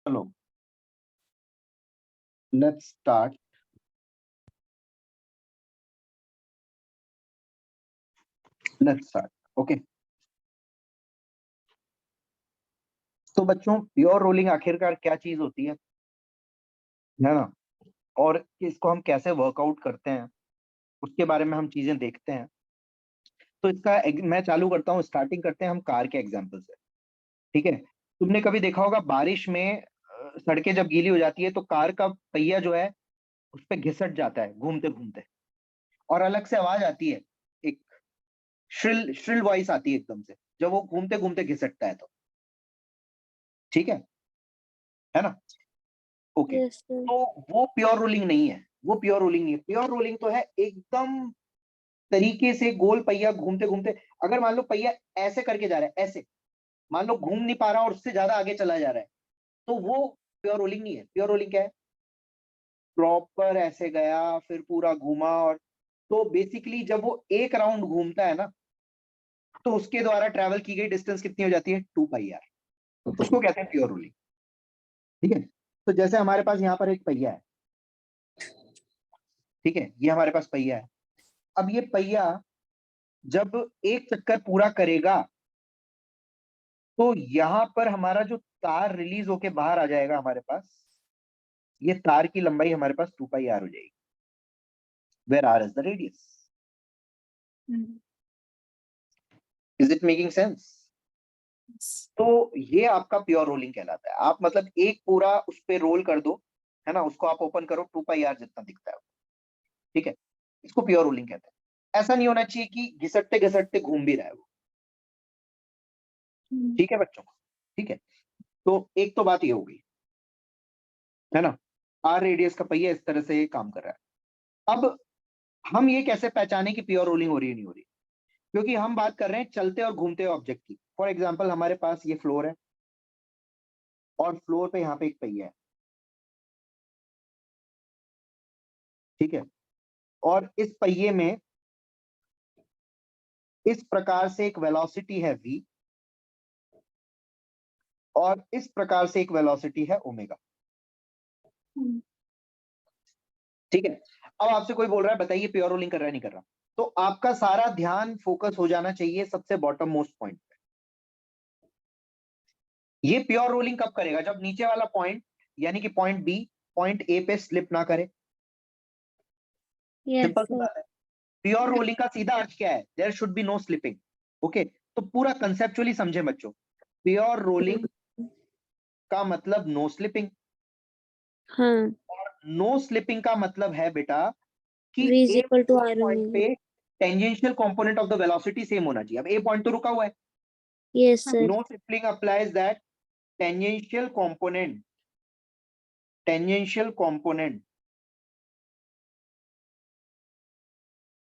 चलो let's start. Okay. तो बच्चों, प्योर रोलिंग आखिरकार क्या चीज होती है ना, और इसको हम कैसे वर्कआउट करते हैं उसके बारे में हम चीजें देखते हैं। तो इसका मैं चालू करता हूँ, स्टार्टिंग करते हैं हम कार के एग्जाम्पल से। ठीक है। तुमने कभी देखा होगा बारिश में सड़कें जब गीली हो जाती है तो कार का पहिया जो है उस पे घिसट जाता है घूमते घूमते, और अलग से आवाज आती है, एक श्रिल श्रिल वॉइस आती है एकदम से जब वो घूमते घूमते घिसटता है तो। ठीक है ना। ओके। Yes, sir. तो वो प्योर रोलिंग नहीं है, वो प्योर रोलिंग नहीं है। प्योर रोलिंग तो है एकदम तरीके से गोल पहिया घूमते घूमते। अगर मान लो पहिया ऐसे करके जा रहा है, ऐसे मान लो घूम नहीं पा रहा और उससे ज्यादा आगे चला जा रहा है, तो वो प्योर रोलिंग नहीं है। प्योर रोलिंग क्या है? प्रॉपर ऐसे गया फिर पूरा घूमा, और तो बेसिकली जब वो एक राउंड घूमता है ना तो उसके द्वारा ट्रेवल की गई डिस्टेंस कितनी हो जाती है? 2πr। उसको कहते हैं प्योर रोलिंग। ठीक है। तो जैसे हमारे पास यहाँ पर एक पहिया है, ठीक है, ये हमारे पास पहिया है। अब ये पहिया जब एक चक्कर पूरा करेगा तो यहां पर हमारा जो तार रिलीज होके बाहर आ जाएगा हमारे पास, ये तार की लंबाई हमारे पास 2πr हो जाएगी, where r is the radius. Is it making sense? तो ये आपका प्योर रोलिंग कहलाता है। आप मतलब एक पूरा उस पे रोल कर दो, है ना, उसको आप ओपन करो, 2πr जितना दिखता है। ठीक है, इसको प्योर रोलिंग कहते हैं। ऐसा नहीं होना चाहिए कि घिसटते घिसटते घूम भी रहा है वो। ठीक है बच्चों। ठीक है। तो एक तो बात ये होगी, है ना, आर रेडियस का पहिया इस तरह से काम कर रहा है। अब हम ये कैसे पहचाने कि प्योर रोलिंग हो रही है नहीं हो रही? क्योंकि हम बात कर रहे हैं चलते और घूमते ऑब्जेक्ट की। फॉर एग्जाम्पल हमारे पास ये फ्लोर है और फ्लोर पे यहाँ पे एक पहिया है। ठीक है। और इस पहिए में इस प्रकार से एक वेलोसिटी है v, और इस प्रकार से एक वेलोसिटी है ओमेगा। ठीक है। अब आपसे कोई बोल रहा है बताइए प्योर रोलिंग कर रहा है नहीं कर रहा, तो आपका सारा ध्यान फोकस हो जाना चाहिए सबसे बॉटम मोस्ट पॉइंट पे। ये प्योर रोलिंग कब करेगा? जब नीचे वाला पॉइंट यानी कि point B point A pay slip ना करे। Yes, सिंपल सी sir. बात है। प्योर रोलिंग का सीधा अर्थ क्या है? There should be no slipping. Okay, तो पूरा कंसेप्चुअली समझे बच्चों। प्योर रोलिंग का मतलब नो स्लिपिंग, हाँ. और नो स्लिपिंग का मतलब है बेटा कि V is A equal to R point omega. पे tangential component of the velocity same होना चाहिए। अब ए पॉइंट तो रुका हुआ है। Yes, sir. No slipping applies that tangential component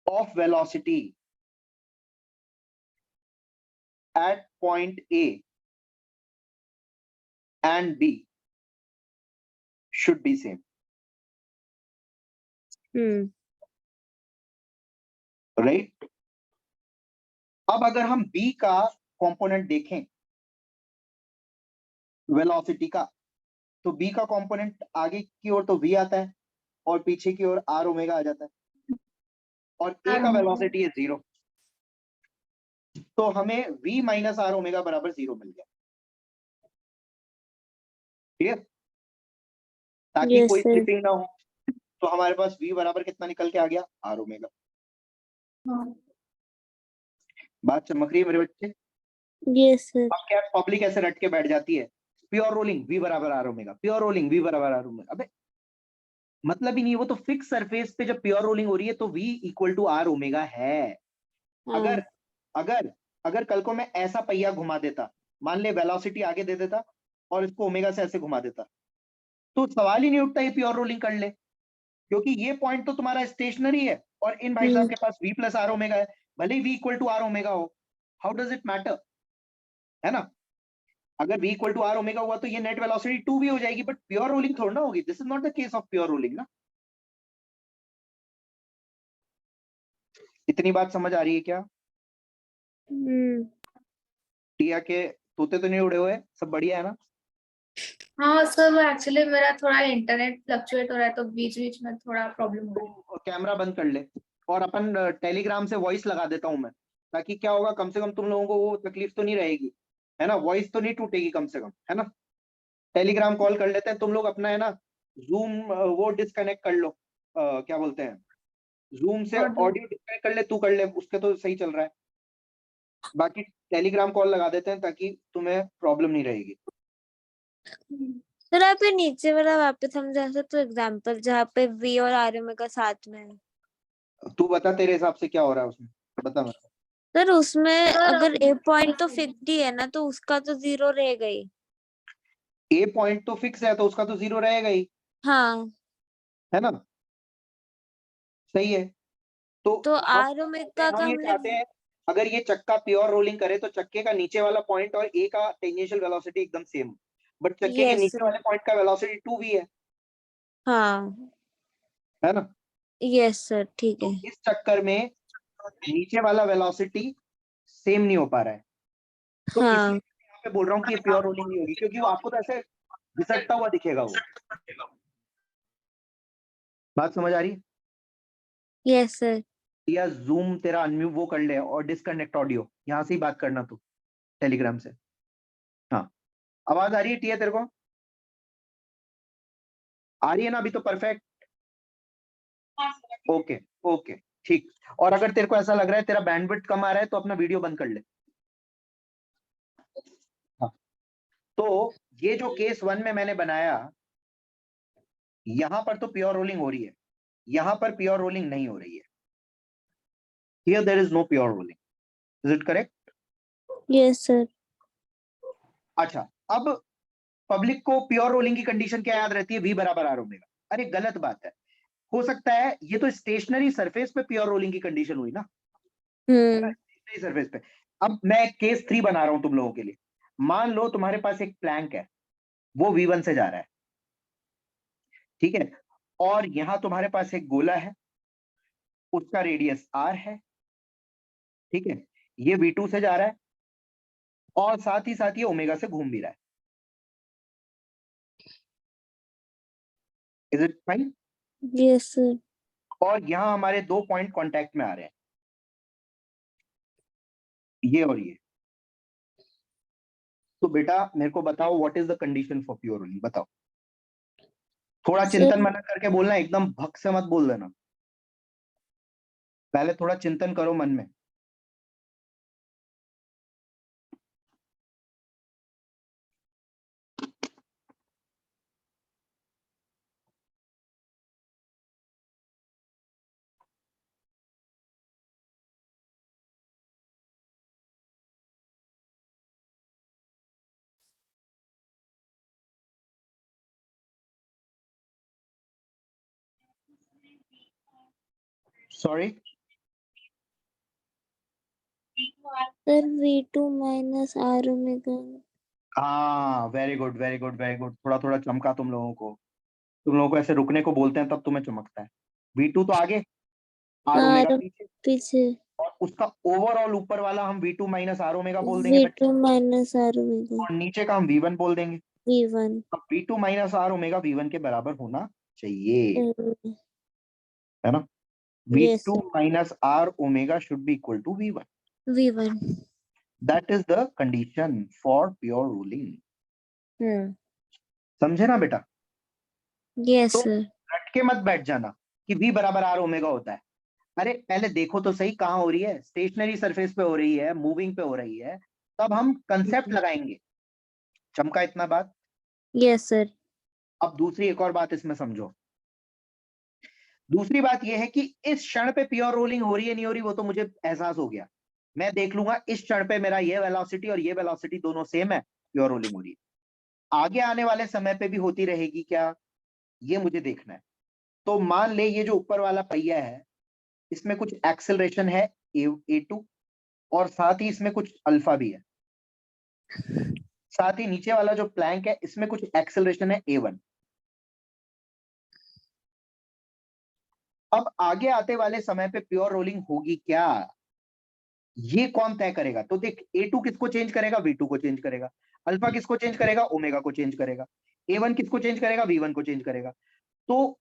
of velocity at point A and B should be same. Right? अब अगर हम B का कंपोनेंट देखें वेलोसिटी का, तो B का कंपोनेंट आगे की ओर तो V आता है और पीछे की ओर R ओमेगा आ जाता है, और A का वेलोसिटी है 0, तो हमें V माइनस R ओमेगा बराबर 0 मिल गया। ठीक है, ताकि Yes, कोई sir. स्लिपिंग ना हो। तो हमारे पास V बराबर कितना निकल के आ गया? R omega. बात चमक रही है मेरे बच्चे? Yes, sir. अब क्या पब्लिक ऐसे रट के बैठ जाती है, प्योर रोलिंग V बराबर R omega, pure rolling V बराबर R ओमेगा। अबे मतलब ही नहीं है, वो तो फिक्स सरफेस पे जब प्योर रोलिंग हो रही है तो V equal to R omega है। अगर अगर अगर कल को मैं ऐसा पहिया घुमा देता, मान ले वेलोसिटी आगे दे देता और इसको ओमेगा से ऐसे घुमा देता, तो सवाल ही नहीं उठता ये प्योर रोलिंग कर ले, क्योंकि ये पॉइंट तो तुम्हारा स्टेशनरी है और इन भाई साहब के पास V प्लस R ओमेगा है, भले ही V equal to R omega हो। How does it matter? है ना। अगर V equal to R omega हुआ तो ये नेट वेलोसिटी 2 भी हो जाएगी, बट प्योर रोलिंग थोड़ा ना होगी। This is not the case of pure rolling ना। इतनी बात समझ आ रही है क्या? टिया के तोते तो नहीं उड़े हुए? सब बढ़िया है ना? हाँ सर, वो एक्चुअली मेरा थोड़ा इंटरनेट फ्लक्चुएट हो रहा है तो बीच बीच में थोड़ा प्रॉब्लम हो रहा है। तो कैमरा बंद कर ले और अपन टेलीग्राम से वॉइस लगा देता हूँ मैं, ताकि क्या होगा, कम से कम तुम लोगों को वो तकलीफ तो नहीं रहेगी, है ना, वॉइस तो नहीं टूटेगी कम से कम, है ना। टेलीग्राम कॉल कर लेते हैं, तुम लोग अपना है ना जूम वो डिस्कनेक्ट कर लो, क्या बोलते हैं, जूम से और ऑडियो डिस्कनेक्ट कर ले, तू कर ले, उसके तो सही चल रहा है। बाकी टेलीग्राम कॉल लगा देते हैं ताकि तुम्हें प्रॉब्लम नहीं रहेगी। सर आप ये नीचे वाला वापस समझा सकते हो एग्जाम्पल जहाँ पे वी और आर ओमेगा साथ में है। तू बता तेरे हिसाब से क्या हो रहा है उसमें, बता मेरे को। सर उसमें अगर ए पॉइंट तो फिक्स्ड ही है ना, तो उसका तो जीरो रहेगा ही। ए पॉइंट तो फिक्स है तो उसका तो जीरो रहेगा ही, हाँ, है ना, सही है। तो तो हम आर ओमेगा का हम ये हमने चाहते हैं, अगर ये चक्का प्योर रोलिंग करे तो चक्के का नीचे वाला पॉइंट और ए का टेंजेंशियल वेलोसिटी एकदम सेम, बट चक्के के यस नीचे वाले पॉइंट का वेलोसिटी 2v है हाँ है ना। यस सर ठीक तो है। इस चक्कर में नीचे वाला वेलोसिटी सेम नहीं हो पा रहा है, तो इसलिए हाँ मैं यहाँ पे बोल रहा हूँ कि ये प्योर रोलिंग नहीं होगी, क्योंकि वो आपको तो ऐसे घिसटता हुआ दिखेगा वो। बात समझ आ रही है? Yes sir. या जूम तेरा अनम्यूट वो कर ले और डिस्कनेक्ट ऑडियो, यहाँ से ही बात करना तू टेलीग्राम से। हाँ, आवाज आ रही है टिया तेरे को, आ रही है ना अभी तो परफेक्ट? ओके ओके ठीक। और अगर तेरे को ऐसा लग रहा है तेरा बैंडविड्थ कम आ रहा है तो अपना वीडियो बंद कर ले। हाँ, तो ये जो केस 1 में मैंने बनाया, यहां पर तो प्योर रोलिंग हो रही है, यहां पर प्योर रोलिंग नहीं हो रही है। Here there is no pure rolling, is it correct? Yes sir. अच्छा, अब पब्लिक को प्योर रोलिंग की कंडीशन क्या याद रहती है, v बराबर आर ओमेगा। अरे गलत बात है, हो सकता है ये तो स्टेशनरी सरफेस पे प्योर रोलिंग की कंडीशन हुई ना, है ना, स्टेशनरी सरफेस पे। अब मैं केस 3 बना रहा हूं तुम लोगों के लिए। मान लो तुम्हारे पास एक प्लैंक है, वो v1 से जा रहा है, ठीक है, और यहां तुम्हारे पास एक गोला है, उसका रेडियस r है, ठीक है, ये v2 से जा रहा है और साथ ही साथ ये ओमेगा से घूम भी रहा है। Is it fine? Yes sir. और यहां हमारे दो पॉइंट कांटेक्ट में आ रहे हैं, ये और ये। तो बेटा मेरे को बताओ, what is the condition for pure rolling, बताओ। थोड़ा चिंतन सर मनन करके बोलना, एकदम भक से मत बोल देना, पहले थोड़ा चिंतन करो मन में। Sorry, sir V2 minus R omega. हाँ very good very good very good, थोड़ा थोड़ा चमका तुम लोगों को, तुम लोगों को ऐसे रुकने को बोलते हैं तब तुम्हें चमकता है। V2 तो आगे, आर ओमेगा आर पीछे, पीछे। और उसका ओवरऑल ऊपर वाला हम V2 माइनस आर ओमेगा बोल देंगे बच्चे, V2 माइनस आर ओमेगा। और नीचे का हम V1 बोल देंगे। V1। अब V2 minus R omega V1 के बराबर होना चाहिए, है ना। Yes V2 minus R omega should be equal to V1। V1। That is the condition for pure rolling, समझे ना बेटा। यस तो सर। रट के मत बैठ जाना कि V बराबर आर ओमेगा होता है। अरे पहले देखो तो सही कहाँ हो रही है, स्टेशनरी सरफेस पे हो रही है, मूविंग पे हो रही है, तब हम कंसेप्ट लगाएंगे। चमका इतना बात। Yes sir. अब दूसरी एक और बात इसमें समझो, दूसरी बात यह है कि इस क्षण पे प्योर रोलिंग हो रही है नहीं हो रही वो तो मुझे एहसास हो गया, मैं देख लूंगा इस क्षण पे मेरा ये वेलोसिटी और ये वेलोसिटी दोनों सेम है, प्योर रोलिंग हो रही है। आगे आने वाले समय पे भी होती रहेगी क्या, ये मुझे देखना है। तो मान ले ये जो ऊपर वाला पहिया है, इसमें कुछ एक्सेलरेशन है a2, और साथ ही इसमें कुछ अल्फा भी है, साथ ही नीचे वाला जो प्लैंक है इसमें कुछ एक्सेलरेशन है a1। अब आगे आते वाले समय पे प्योर रोलिंग होगी क्या, ये कौन तय करेगा? तो देख, A2 किसको चेंज करेगा? V2 को चेंज करेगा। अल्फा किसको चेंज करेगा? ओमेगा को चेंज करेगा। A1 किसको चेंज करेगा? V1 को चेंज करेगा। तो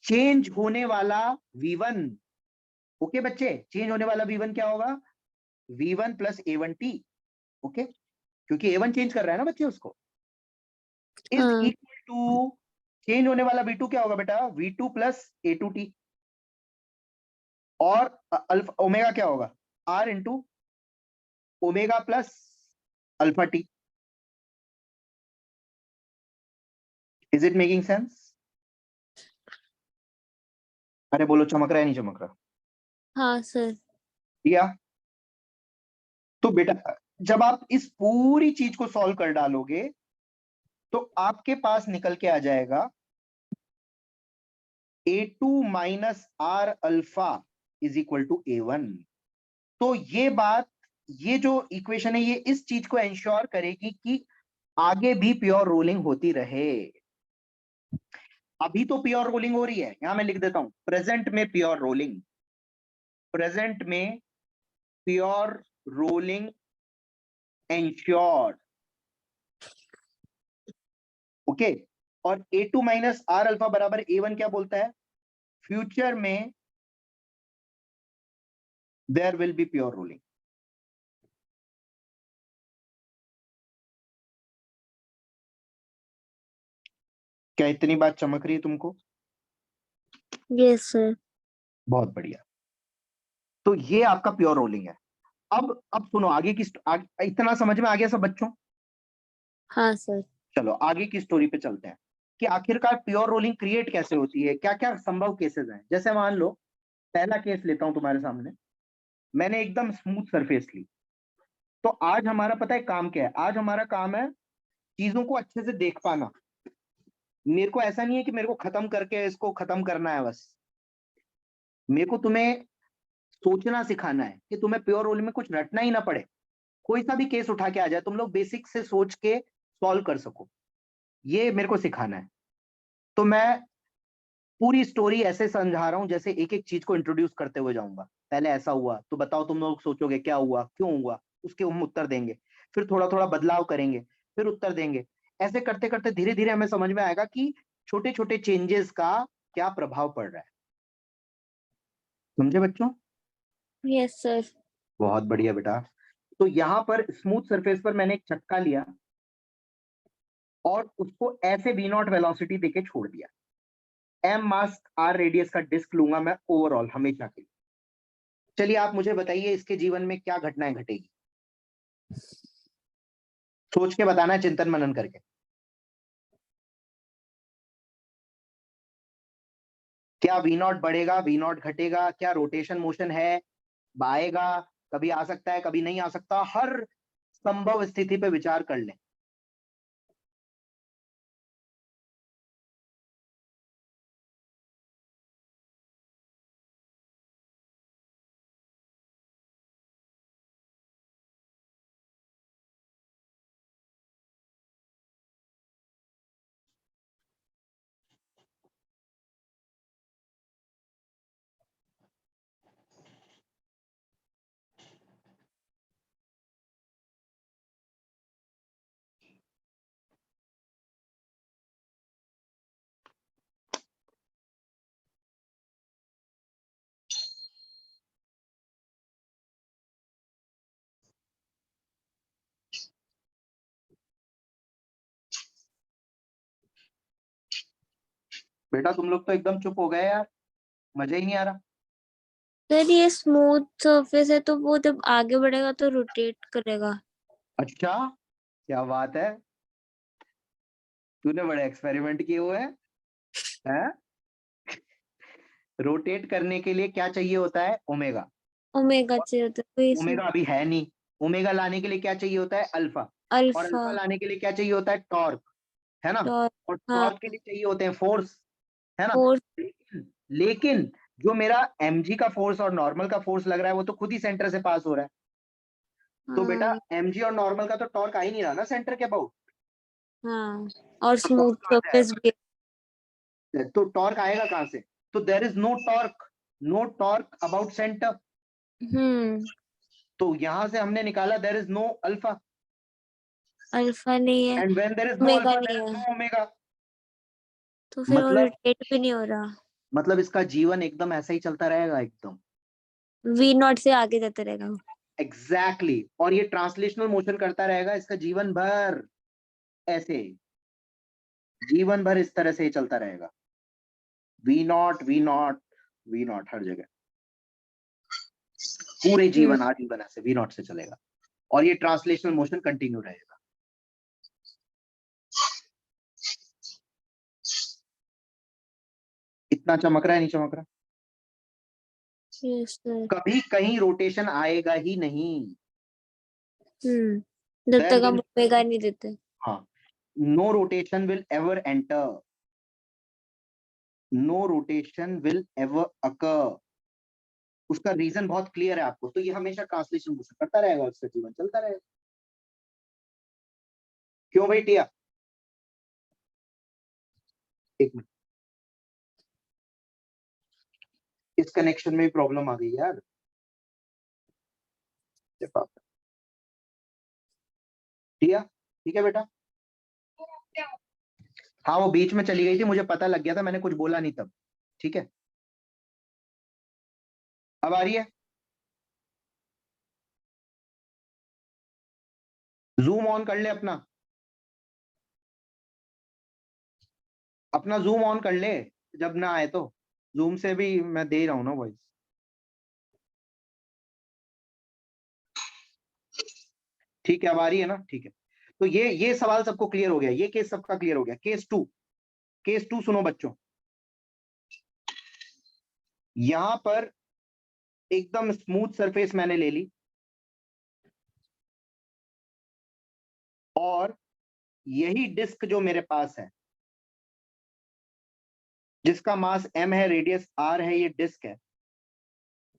चेंज होने वाला V1, ओके बच्चे, चेंज होने वाला V1 क्या होगा? V1 प्लस A1T, ओके, क्योंकि A1 चेंज कर रहा है ना बच्चे उसको, इज हाँ इक्वल टू चेंज होने वाला V2 क्या होगा बेटा? V2 प्लस A2T, और अल्फा ओमेगा क्या होगा? R into omega plus alpha T. Is it making sense? अरे बोलो, चमक रहा है नहीं चमक रहा? हाँ सर। या तो बेटा, जब आप इस पूरी चीज को सॉल्व कर डालोगे तो आपके पास निकल के आ जाएगा A2 minus R alpha is equal to A1। तो ये बात, ये जो इक्वेशन है, ये इस चीज को इंश्योर करेगी कि आगे भी प्योर रोलिंग होती रहे। अभी तो प्योर रोलिंग हो रही है, यहां मैं लिख देता हूं, प्रेजेंट में प्योर रोलिंग, प्रेजेंट में प्योर रोलिंग एंश्योर्ड, ओके। और A2 माइनस R अल्फा बराबर A1 क्या बोलता है? फ्यूचर में there will be pure rolling. क्या इतनी बात चमक रही है तुमको? Yes sir. बहुत बढ़िया। तो ये आपका प्योर रोलिंग है। अब सुनो, आगे की इतना समझ में आ गया सब बच्चों? हाँ सर। चलो आगे की स्टोरी पे चलते हैं कि आखिरकार प्योर रोलिंग क्रिएट कैसे होती है, क्या क्या संभव केसेस हैं। जैसे मान लो, पहला केस लेता हूं तुम्हारे सामने, मैंने एकदम स्मूथ सरफेस ली। तो आज हमारा पता है काम क्या है? आज हमारा काम है चीजों को अच्छे से देख पाना। मेरे को ऐसा नहीं है कि मेरे को खत्म करके इसको खत्म करना है बस, मेरे को तुम्हें सोचना सिखाना है कि तुम्हें प्योर रोलिंग में कुछ रटना ही ना पड़े। कोई सा भी केस उठा के आ जाए, तुम लोग बेसिक से सोच के सॉल्व कर सको, ये मेरे को सिखाना है। तो मैं पूरी स्टोरी ऐसे समझा रहा हूं जैसे एक एक चीज को इंट्रोड्यूस करते हुए जाऊंगा। पहले ऐसा हुआ तो बताओ, तुम लोग सोचोगे क्या हुआ, क्यों हुआ, उसके हम उत्तर देंगे। फिर थोड़ा थोड़ा बदलाव करेंगे, फिर उत्तर देंगे। ऐसे करते करते धीरे धीरे हमें समझ में आएगा कि छोटे छोटे चेंजेस का क्या प्रभाव पड़ रहा है। समझे बच्चों? Yes sir. बहुत बढ़िया बेटा। तो यहां पर स्मूथ सरफेस पर मैंने एक चक्का लिया और उसको ऐसे V0 वेलोसिटी देके छोड़ दिया। M मास R रेडियस का डिस्क लूंगा मैं ओवरऑल हमेशा के लिए। चलिए आप मुझे बताइए इसके जीवन में क्या घटनाएं घटेगी, सोच के बताना, चिंतन मनन करके। क्या V0 बढ़ेगा, V0 घटेगा, क्या रोटेशन मोशन है, आएगा, कभी आ सकता है कभी नहीं आ सकता, हर संभव स्थिति पे विचार कर लें। बेटा तुम लोग तो एकदम चुप हो गए यार, मजा ही नहीं आ रहा। सर ये स्मूथ सरफेस है तो वो जब आगे बढ़ेगा तो रोटेट करेगा। अच्छा, क्या बात है, तूने बड़े एक्सपेरिमेंट किए हुए हैं। रोटेट करने के लिए क्या चाहिए होता है? ओमेगा। ओमेगा चाहिए होता है तो इसमें ओमेगा अभी है नहीं। ओमेगा लाने के लिए क्या चाहिए होता है? अल्फा। और अल्फा अल्फा लाने के लिए क्या चाहिए होता है? टॉर्क, है ना। और और हाँ टॉर्क के लिए चाहिए होते हैं फोर्स, है ना। फोर्स। लेकिन जो मेरा mg का फोर्स और नॉर्मल का फोर्स लग रहा है वो तो खुद ही सेंटर से पास हो रहा है। तो बेटा हाँ mg और नॉर्मल का तो टॉर्क आ ही नहीं रहा ना सेंटर के अबाउट। हाँ और तो स्मूथ टॉर्क कहाँ से सरफेस भी। आएगा? तो टॉर्क आएगा कहां से? तो there is no torque, no torque about centre. हम्म। तो यहां से हमने निकाला there is no alpha, alpha नहीं है, and when there is no omega alpha नहीं देयर इज है, नो ओमेगा। तो फिर वो मतलब रोटेट भी नहीं हो रहा, मतलब इसका जीवन एकदम ऐसा ही चलता रहेगा एकदम। वी नॉट से आगे जाता रहेगा। एग्जैक्टली और ये ट्रांसलेशनल मोशन करता रहेगा इसका जीवन भर, ऐसे जीवन भर इस तरह से ही चलता रहेगा। V not V not V not हर जगह, पूरे जीवन आजीवन ऐसे वी नॉट से चलेगा और ये ट्रांसलेशनल मोशन कंटिन्यू रहेगा। इतना चमक रहा है, नहीं चमक रहा? Yes sir. कभी कहीं रोटेशन आएगा ही नहीं। जब तक हम ओमेगा नहीं देते। हाँ, no rotation will ever enter, no rotation will ever occur. उसका रीजन बहुत क्लियर है आपको, तो ये हमेशा ट्रांसलेशन मोशन करता रहेगा, उसका जीवन चलता रहेगा। क्यों भाई टिया? एक मिनट, इस कनेक्शन में प्रॉब्लम आ गई यार। टिया ठीक है बेटा? हाँ वो बीच में चली गई थी, मुझे पता लग गया था, मैंने कुछ बोला नहीं तब। ठीक है, अब आ रही है? जूम ऑन कर ले अपना, अपना जूम ऑन कर ले, जब ना आए तो। जूम से भी मैं दे रहा हूं ना वॉइस। ठीक है, अब आ रही है ना? ठीक है, तो ये सवाल सबको क्लियर हो गया, ये केस सबका क्लियर हो गया। केस टू, केस टू सुनो बच्चों। यहां पर एकदम स्मूथ सरफेस मैंने ले ली और यही डिस्क जो मेरे पास है, जिसका मास m है, रेडियस r है, ये डिस्क है।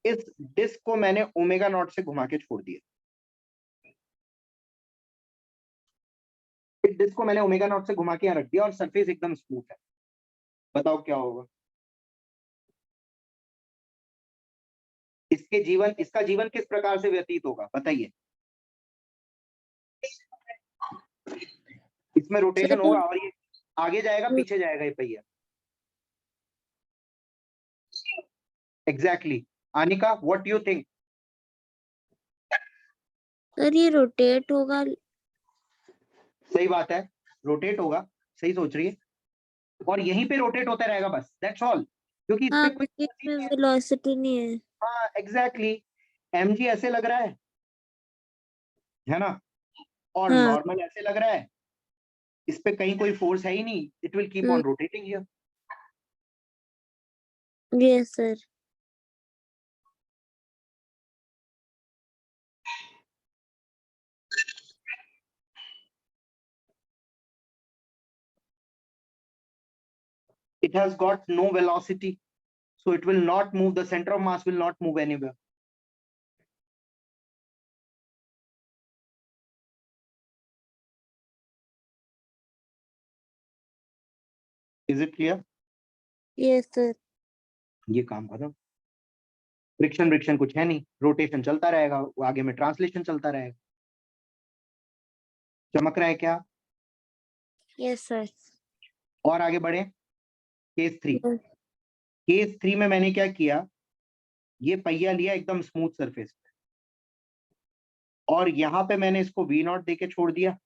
इस डिस्क को मैंने ओमेगा नॉट से घुमा के छोड़ दिया। इस डिस्क को मैंने ओमेगा नॉट से घुमा के यहां रख दिया और सरफेस एकदम स्मूथ है। बताओ क्या होगा? इसका जीवन किस प्रकार से व्यतीत होगा बताइए? इसमें रोटेशन होगा और ये आगे जाएगा पीछे जाएगा ये पहिया। Exactly Anika, what you think? Sir ये रोटेट होगा। सही बात है, रोटेट होगा, सही सोच रही है, और यहीं पे रोटेट होता रहेगा बस, दैट्स ऑल, क्योंकि इस हाँ, पे कोई क्योंकि फोर्स ही इसमें नहीं है। वेलोसिटी नहीं है। हाँ एग्जैक्टली, mg ऐसे लग रहा है ना, और हाँ। नॉर्मल ऐसे लग रहा है, इस पे कहीं कोई फोर्स है ही नहीं, it will keep on rotating here. Yes sir. It has got no velocity, so it will not move, the center of mass will not move anywhere. Is it clear? Yes sir. ये काम खत्म। Friction friction कुछ है नहीं, rotation चलता रहेगा, आगे में ट्रांसलेशन चलता रहेगा। चमक रहा है क्या? Yes sir. और आगे बढ़े, केस थ्री। केस थ्री में मैंने क्या किया, ये पहिया लिया एकदम स्मूथ सरफेस पे, और यहां पे मैंने इसको वी नॉट देके छोड़ दिया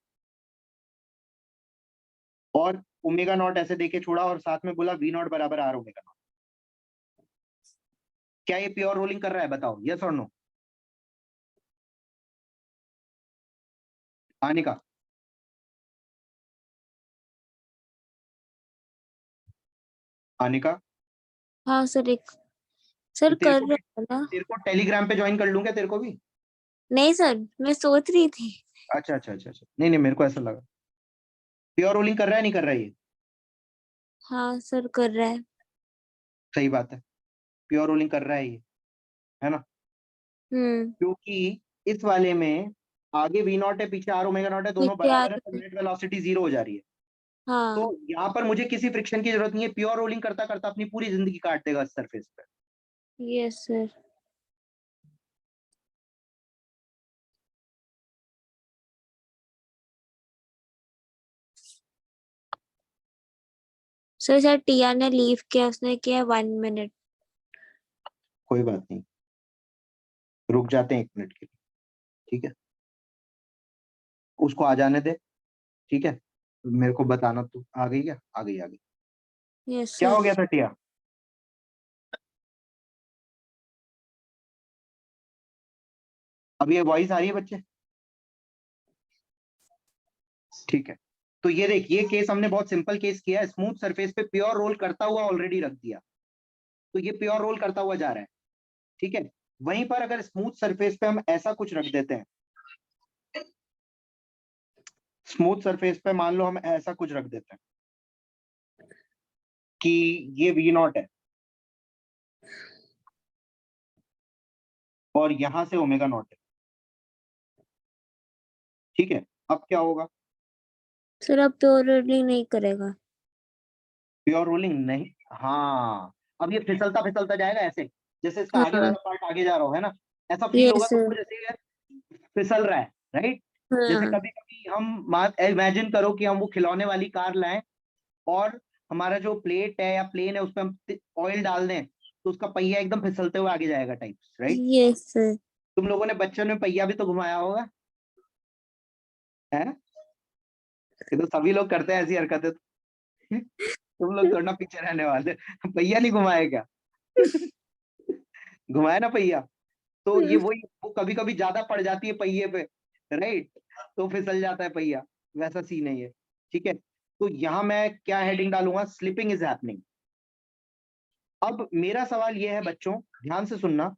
और ओमेगा नॉट ऐसे देके छोड़ा, और साथ में बोला वी नॉट बराबर आर ओमेगा नॉट। क्या ये प्योर रोलिंग कर रहा है बताओ, यस और नो? आनिका, आनिका, हाँ सर, एक सर तेरे कर को रहे भी, हैं ना। तेरे को टेलीग्राम पे ज्वाइन कर लूंगा तेरे को भी? नहीं सर, मैं सोच रही थी। अच्छा अच्छा अच्छा अच्छा, नहीं नहीं मेरे को ऐसा लगा। प्योर रोलिंग कर रहा है नहीं कर रहा है ये? हाँ सर, कर रहा है। सही बात है, प्योर रोलिंग कर रहा है ये, है ना? हम्म। क्योंकि इस वाले में आगे वी नॉट है, पीछे आर ओमेगा नॉट है, दोनों पीछे आ बराबर है, तो रहे हैं। नेट वेलोसिटी जीरो हो जा रही है। हाँ। तो यहाँ पर मुझे किसी फ्रिक्शन की जरूरत नहीं है, प्योर रोलिंग करता करता अपनी पूरी जिंदगी काट देगा इस सरफेस पे। Yes sir. सर सर टिया ने लीव किया, उसने किया 1 मिनट। कोई बात नहीं, रुक जाते हैं 1 मिनट के लिए, ठीक है, उसको आ जाने दे, ठीक है, मेरे को बताना। तू आ गई क्या? आ गई, आ गई। यस क्या हो सर। गया था टिया? अब ये वॉइस आ रही है बच्चे? ठीक है, तो ये देख, ये केस हमने बहुत सिंपल केस किया है। स्मूथ सरफेस पे प्योर रोल करता हुआ ऑलरेडी रख दिया, तो ये प्योर रोल करता हुआ जा रहा है, ठीक है। वहीं पर अगर स्मूथ सरफेस पे हम ऐसा कुछ रख देते हैं, स्मूथ सरफेस पे मान लो हम ऐसा कुछ रख देते हैं कि ये वी नॉट है और यहां से ओमेगा नॉट है, ठीक है। अब क्या होगा? सर अब प्योर रोलिंग नहीं करेगा। प्योर रोलिंग नहीं, हाँ, अब ये फिसलता फिसलता जाएगा ऐसे, जैसे इसका आगे हाँ। वाला पार्ट आगे जा रहा हो, है ना, ऐसा फील होगा यस तुमको सर। जैसे ये फिसल रहा है, राइट। जैसे हाँ। कभी कभी हम इमेजिन करो कि हम वो खिलौने वाली कार लाएं और हमारा जो प्लेट है या प्लेन है उस पर हम ऑयल डाल दें, तो उसका पहिया एकदम फिसलते हुए आगे जाएगा टाइप्स, राइट। Yes sir. तुम लोगों ने बचपन में पहिया भी तो घुमाया होगा, है? ये तो सभी लोग करते हैं ऐसी हरकतें। तुम लोग थोड़ा पीछे रहने वाले, पहिया नहीं घुमाए क्या? घुमाया ना पहिया, तो ये वही, वो कभी कभी ज्यादा पड़ जाती है पहिए पे, राइट, तो फिसल जाता है पहिया, वैसा सीन है ये, ठीक है। तो यहां मैं क्या हेडिंग डालूंगा? Slipping is happening. अब मेरा सवाल ये है बच्चों, ध्यान से सुनना,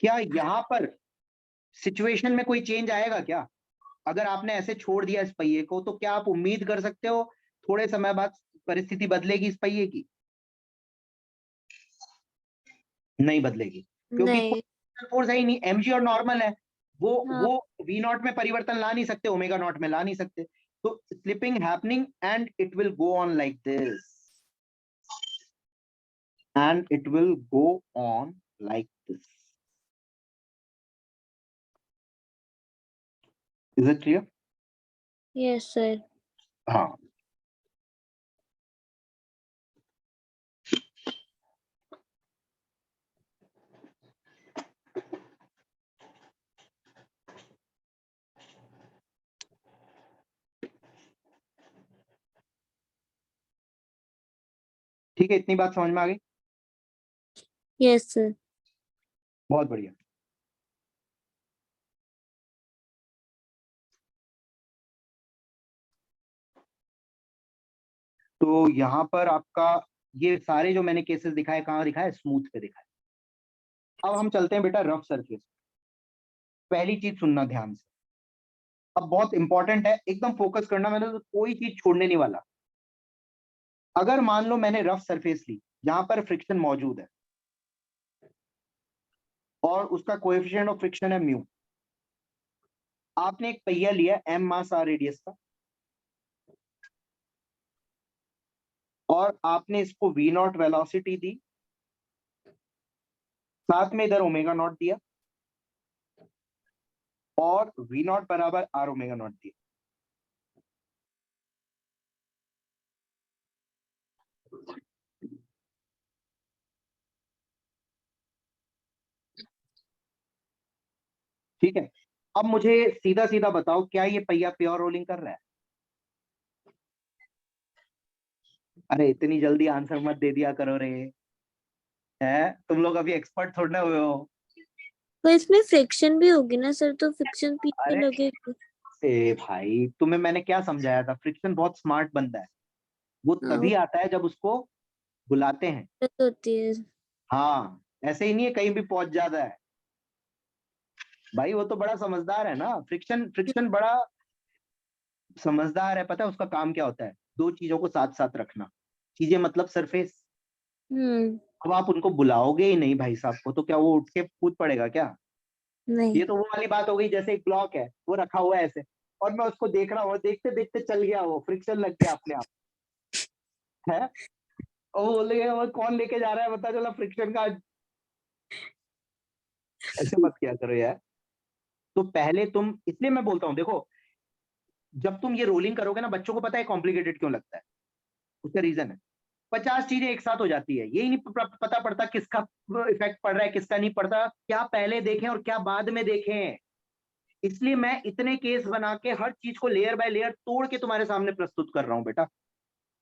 क्या यहाँ पर सिचुएशन में कोई चेंज आएगा क्या? अगर आपने ऐसे छोड़ दिया इस पहिए को, तो क्या आप उम्मीद कर सकते हो थोड़े समय बाद परिस्थिति बदलेगी इस पहिए की? नहीं बदलेगी, क्योंकि नहीं। कोई फोर्स है ही नहीं, mg और नॉर्मल है, वो हाँ। वो वी नॉट में परिवर्तन ला नहीं सकते, ओमेगा नॉट में ला नहीं सकते। तो slipping happening and it will go on like this, and it will go on like this. Is it clear? Yes sir. हाँ, ठीक है, इतनी बात समझ में आ गई? Yes sir. बहुत बढ़िया। तो यहाँ पर आपका ये सारे जो मैंने केसेस दिखाए, कहाँ दिखाए? स्मूथ पे दिखाए। अब हम चलते हैं बेटा रफ सरफेस। पहली चीज सुनना ध्यान से, अब बहुत इंपॉर्टेंट है, एकदम फोकस करना, मैंने तो कोई चीज छोड़ने नहीं वाला। अगर मान लो मैंने रफ सरफेस ली, जहां पर फ्रिक्शन मौजूद है और उसका कोएफिशिएंट ऑफ फ्रिक्शन है म्यू, आपने एक पहिया लिया एम मास आर रेडियस का, और आपने इसको वी नॉट वेलोसिटी दी, साथ में इधर ओमेगा नॉट दिया, और वी नॉट बराबर आर ओमेगा नॉट दिया। ठीक है, अब मुझे सीधा सीधा बताओ, क्या ये पहिया प्योर रोलिंग कर रहा है? अरे इतनी जल्दी आंसर मत दे दिया करो रे, है, तुम लोग अभी एक्सपर्ट थोड़े ना हुए हो। पर इसमें फ्रिक्शन भी होगी ना सर, तो फ्रिक्शन पीछे अरे लगेगी। ए भाई, तुम्हें मैंने क्या समझाया था? फ्रिक्शन बहुत स्मार्ट बंदा है, वो हाँ, वो तभी आता है जब उसको बुलाते हैं। दिक्कत होती है। हाँ, ऐसे ही नहीं है कहीं भी पहुंच जाता है भाई, वो तो बड़ा समझदार है ना। फ्रिक्शन फ्रिक्शन बड़ा समझदार है, पता है उसका काम क्या होता है? दो चीजों को साथ साथ रखना, चीजें मतलब सरफेस। हम्म। अब आप उनको बुलाओगे ही नहीं भाई साहब को, तो क्या वो उठ के कूद पड़ेगा क्या? नहीं। ये तो वो वाली बात हो गई, जैसे एक ब्लॉक है, वो रखा हुआ है ऐसे, और मैं उसको देख रहा हूँ, देखते देखते चल गया, वो फ्रिक्शन लग गया अपने आप, है। और वो बोले वो कौन लेके जा रहा है, पता चला फ्रिक्शन का। ऐसे मत किया करो यार। तो पहले तुम, इसलिए मैं बोलता हूँ देखो, जब तुम ये रोलिंग करोगे ना, बच्चों को पता है कॉम्प्लिकेटेड क्यों लगता है, उसका रीजन है 50 चीजें एक साथ हो जाती है, यही नहीं पता पड़ता किसका इफेक्ट पड़ रहा है किसका नहीं पड़ता, क्या पहले देखें और क्या बाद में देखें। इसलिए मैं इतने केस बना के हर चीज को लेयर बाय लेयर तोड़ के तुम्हारे सामने प्रस्तुत कर रहा हूं बेटा,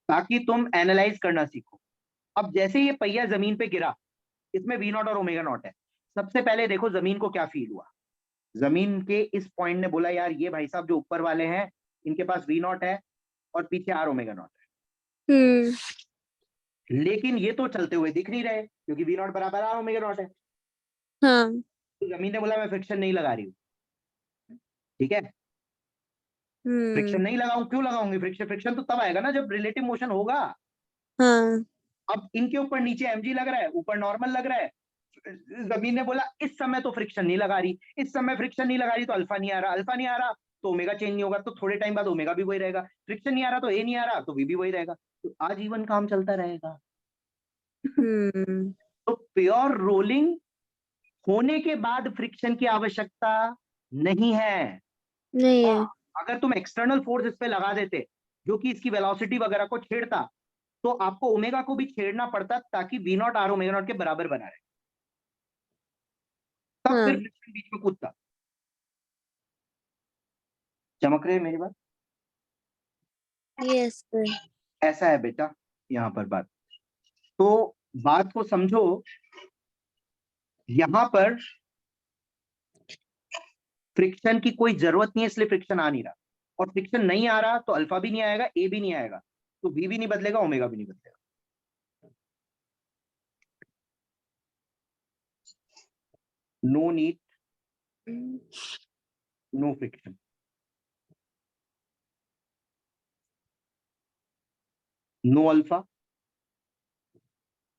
ताकि तुम एनालाइज करना सीखो। अब जैसे ये पहिया जमीन पे गिरा, इसमें वी नॉट और ओमेगा नॉट है। सबसे पहले देखो जमीन को क्या फील हुआ। जमीन के इस पॉइंट ने बोला यार ये भाई साहब जो ऊपर वाले हैं इनके पास वी नॉट है और पीछे आर ओमेगा नॉट है, लेकिन ये तो चलते हुए दिख नहीं रहे क्योंकि वी नॉट बराबर आर ओमेगा नॉट है। हाँ तो जमीन ने बोला मैं फ्रिक्शन नहीं लगा रही हूँ, ठीक है, फ्रिक्शन नहीं लगाऊं, क्यों लगाऊंगी फ्रिक्शन, फ्रिक्शन तो तब आएगा ना जब रिलेटिव मोशन होगा। हाँ अब इनके ऊपर नीचे mg लग रहा है ऊपर नॉर्मल लग रहा है, जमीन ने बोला इस समय तो फ्रिक्शन नहीं लगा रही, इस समय फ्रिक्शन नहीं लगा रही तो अल्फा नहीं आ रहा, अल्फा नहीं आ रहा तो ओमेगा चेंज नहीं होगा, तो थोड़े टाइम बाद ओमेगा भी वही रहेगा, फ्रिक्शन नहीं आ रहा तो ए नहीं आ रहा तो वी भी वही रहेगा, तो आजीवन काम चलता रहेगा। तो प्योर रोलिंग होने के बाद फ्रिक्शन की आवश्यकता नहीं है। नहीं है। हाँ, अगर तुम एक्सटर्नल फोर्स इस पे लगा देते जो कि इसकी वेलोसिटी वगैरह को छेड़ता, तो आपको ओमेगा को भी छेड़ना पड़ता ताकि V not R omega naught के बराबर बना रहे, तब फिर हाँ फ्रिक्शन बीच में कूदता। चमक रहे हैं मेरी बात? Yes sir. ऐसा है बेटा यहां पर बात। तो बात को समझो, यहां पर फ्रिक्शन की कोई जरूरत नहीं है इसलिए फ्रिक्शन आ नहीं रहा, और फ्रिक्शन नहीं आ रहा तो अल्फा भी नहीं आएगा ए भी नहीं आएगा, तो वी भी नहीं बदलेगा ओमेगा भी नहीं बदलेगा। No need, no friction, no alpha,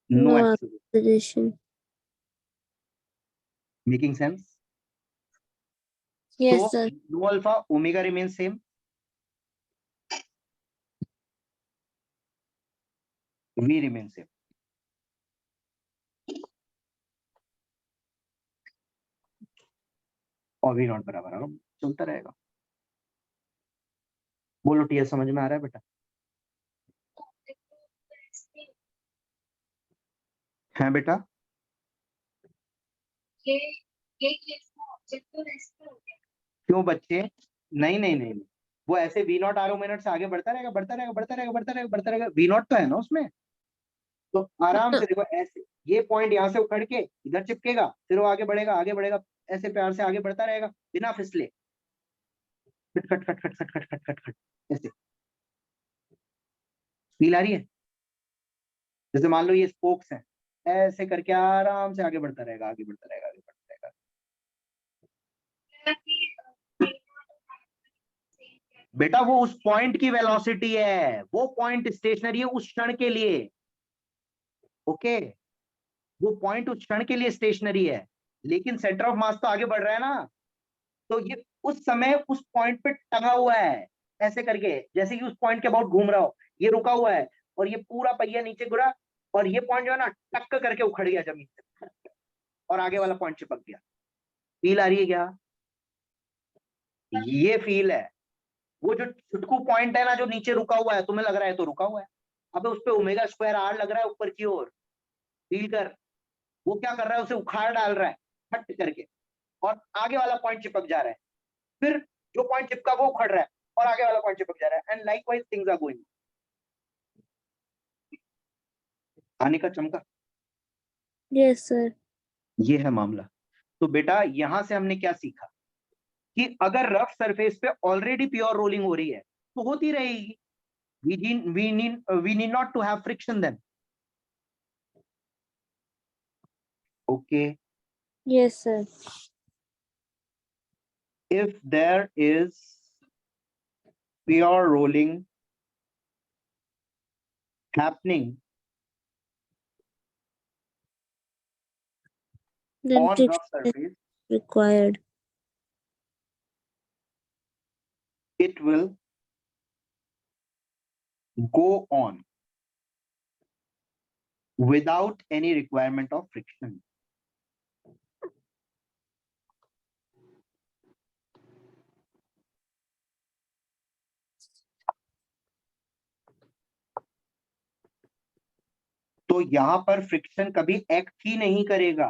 no no acceleration. Acceleration. Making sense? Yes तो sir. No alpha omega remain same, V remain same, और वी नॉट बराबर आएगा, चलता रहेगा। बोलो टीएस समझ में आ रहा है बेटा? है बेटा? ये ये केस में ऑब्जेक्ट तो रेस्ट हो गया। क्यों बच्चे? नहीं नहीं नहीं नहीं, वो ऐसे वी नॉट आर मिनट से आगे बढ़ता रहेगा बढ़ता रहेगा बढ़ता रहेगा बढ़ता रहेगा बढ़ता रहेगा, वी नॉट तो है ना उसमें, तो आराम से देखो ऐसे ये पॉइंट यहाँ से उखड़ के इधर चिपकेगा, फिर वो आगे बढ़ेगा, ऐसे प्यार से आगे बढ़ता रहेगा बिना फिसले, खट खट खट खट खट खट खट खट खट, ऐसे फील आ रही है? जैसे मान लो ये स्पोक्स हैं, ऐसे करके आराम से आगे बढ़ता रहेगा आगे बढ़ता रहेगा आगे बढ़ता रहेगा। बेटा वो उस पॉइंट की वेलोसिटी है, वो पॉइंट स्टेशनरी है उस क्षण के लिए, ओके, वो पॉइंट उस क्षण के लिए स्टेशनरी है, लेकिन सेंटर ऑफ मास तो आगे बढ़ रहा है ना, तो ये उस समय उस पॉइंट पे टंगा हुआ है ऐसे करके, जैसे कि उस पॉइंट के अबाउट घूम रहा हो, ये रुका हुआ है और ये पूरा पहिया नीचे गिरा और ये पॉइंट जो है ना टक्कर करके उखड़ गया जमीन से और आगे वाला पॉइंट चिपक गया। फील आ रही है क्या? ये फील है, वो जो छुटकू पॉइंट है ना जो नीचे रुका हुआ है, तुम्हें लग रहा है तो रुका हुआ है, अबे उस पे ओमेगा स्क्वायर आर लग रहा है ऊपर की ओर, फील कर, वो क्या कर रहा है उसे उखाड़ डाल रहा है हट करके, और आगे वाला पॉइंट चिपक जा रहा है, फिर जो पॉइंट चिपका वो उखड़ रहा है और आगे वाला पॉइंट चिपक जा रहा है, and likewise things are going. आने का चमका? Yes sir. ये है मामला। तो बेटा यहां से हमने क्या सीखा कि अगर रफ सरफेस पे ऑलरेडी प्योर रोलिंग हो रही है तो होती रहेगी, we need not to have friction then, okay? Yes sir. If there is pure rolling happening Then on friction rough is surface, required. it will go on without any requirement of friction. तो यहाँ पर friction कभी act ही नहीं करेगा।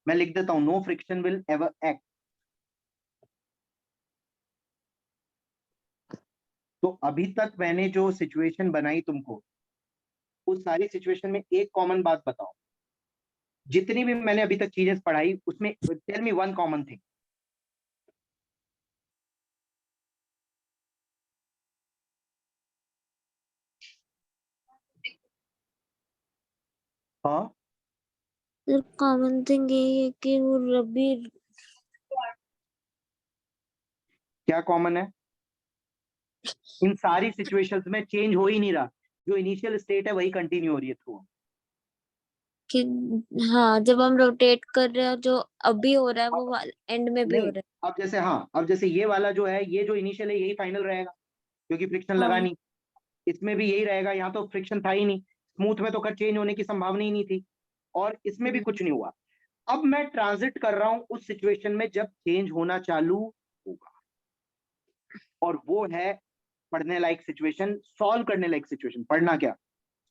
मैं लिख देता हूं, no friction will ever act. तो अभी तक मैंने जो सिचुएशन बनाई तुमको, उस सारी सिचुएशन में एक कॉमन बात बताओ। जितनी भी मैंने अभी तक चीजें पढ़ाई उसमें tell me one common thing. हाँ, सिर्फ कॉमन थिंग यही है कि वो रबी क्या कॉमन है? इन सारी सिचुएशंस में चेंज हो ही नहीं रहा, जो इनिशियल स्टेट है वही कंटिन्यू हो रही है थ्रू। कि हाँ, जब हम रोटेट कर रहे हैं जो अभी हो रहा है वो एंड में भी हो नहीं, रहा अब जैसे, हाँ, अब जैसे ये वाला जो है, ये जो इनिशियल है यही फाइनल रहेगा, क्योंकि फ्रिक्शन है। लगा हाँ। नहीं। इसमें भी यही रहेगा, यहाँ तो फ्रिक्शन था ही नहीं, स्मूथ में तो खैर चेंज होने की संभावना ही नहीं थी, और इसमें भी कुछ नहीं हुआ। अब मैं ट्रांजिट कर रहा हूं उस सिचुएशन में जब चेंज होना चालू होगा, और वो है पढ़ने लायक सिचुएशन, सॉल्व करने लायक सिचुएशन। पढ़ना क्या,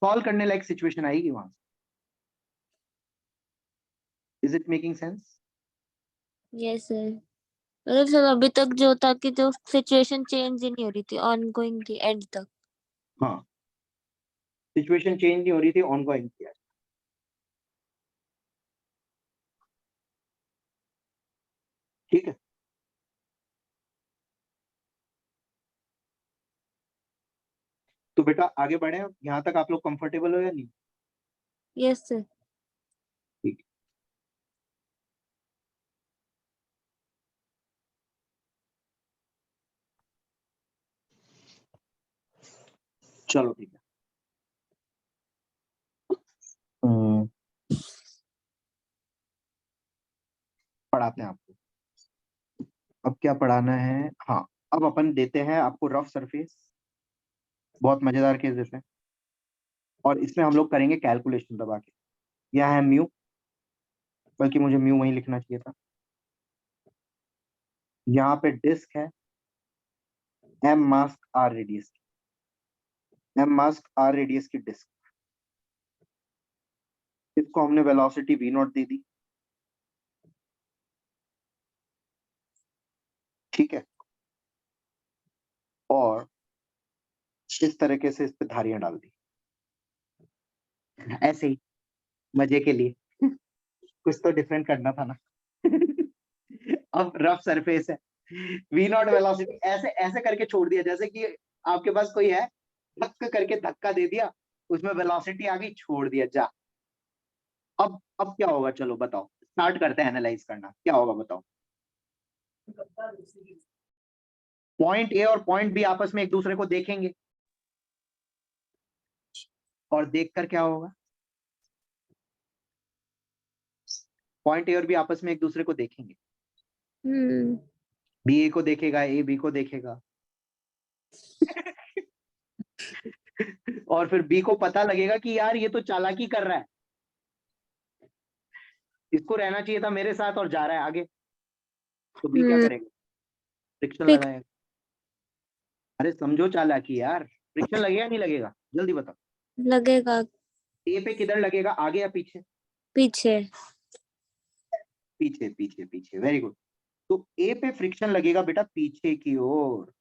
सॉल्व करने लायक सिचुएशन आएगी वहां से। Is it making sense? Yes sir. मतलब सर अभी तक जो था कि जो सिचुएशन चेंज ही नहीं हो रही थी, ऑनगोइंग थी एंड तक। हाँ, सिचुएशन चेंज नहीं हो रही थी, ऑनगोइंग किया। ठीक है, तो बेटा आगे बढ़े। यहां तक आप लोग कंफर्टेबल हो या नहीं? Yes sir. ठीक है। चलो ठीक है। पढ़ाते हैं आपको। अब क्या पढ़ाना है? हाँ, अब अपन देते हैं आपको रफ सरफेस, बहुत मजेदार केसेस है, और इसमें हम लोग करेंगे कैलकुलेशन दबा के। यहाँ है म्यू, बल्कि मुझे म्यू वहीं लिखना चाहिए था। यहाँ पे डिस्क है, एम मास्क आर रेडियस की, एम मास्क आर रेडियस की डिस्क। इसको हमने वेलोसिटी वी नॉट दे दी। ठीक है, और इस तरीके से इस पे धारियां डाल दी, ऐसे ही मजे के लिए। कुछ तो डिफरेंट करना था ना। अब रफ सरफेस है, वी नॉट वेलोसिटी ऐसे ऐसे करके छोड़ दिया, जैसे कि आपके पास कोई है, धक्का करके धक्का दे दिया, उसमें वेलोसिटी आ गई, छोड़ दिया, जा। अब क्या होगा, चलो बताओ, स्टार्ट करते हैं एनालाइज करना, क्या होगा बताओ। पॉइंट ए और पॉइंट बी आपस में एक दूसरे को देखेंगे, और देखकर क्या होगा, पॉइंट ए और बी आपस में एक दूसरे को देखेंगे, हम्म। बी ए को देखेगा, ए बी को देखेगा। और फिर बी को पता लगेगा कि यार ये तो चालाकी कर रहा है, इसको रहना चाहिए था मेरे साथ और जा रहा है आगे। तो बी क्या करेगा, फ्रिक्शन फिक्स लगाएगा। अरे समझो चालाकी यार, फ्रिक्शन लगेगा नहीं लगेगा, जल्दी बताओ। लगेगा। ए पे किधर लगेगा, आगे या पीछे? पीछे। पीछे पीछे पीछे, वेरी गुड। तो ए पे फ्रिक्शन लगेगा बेटा पीछे की ओर,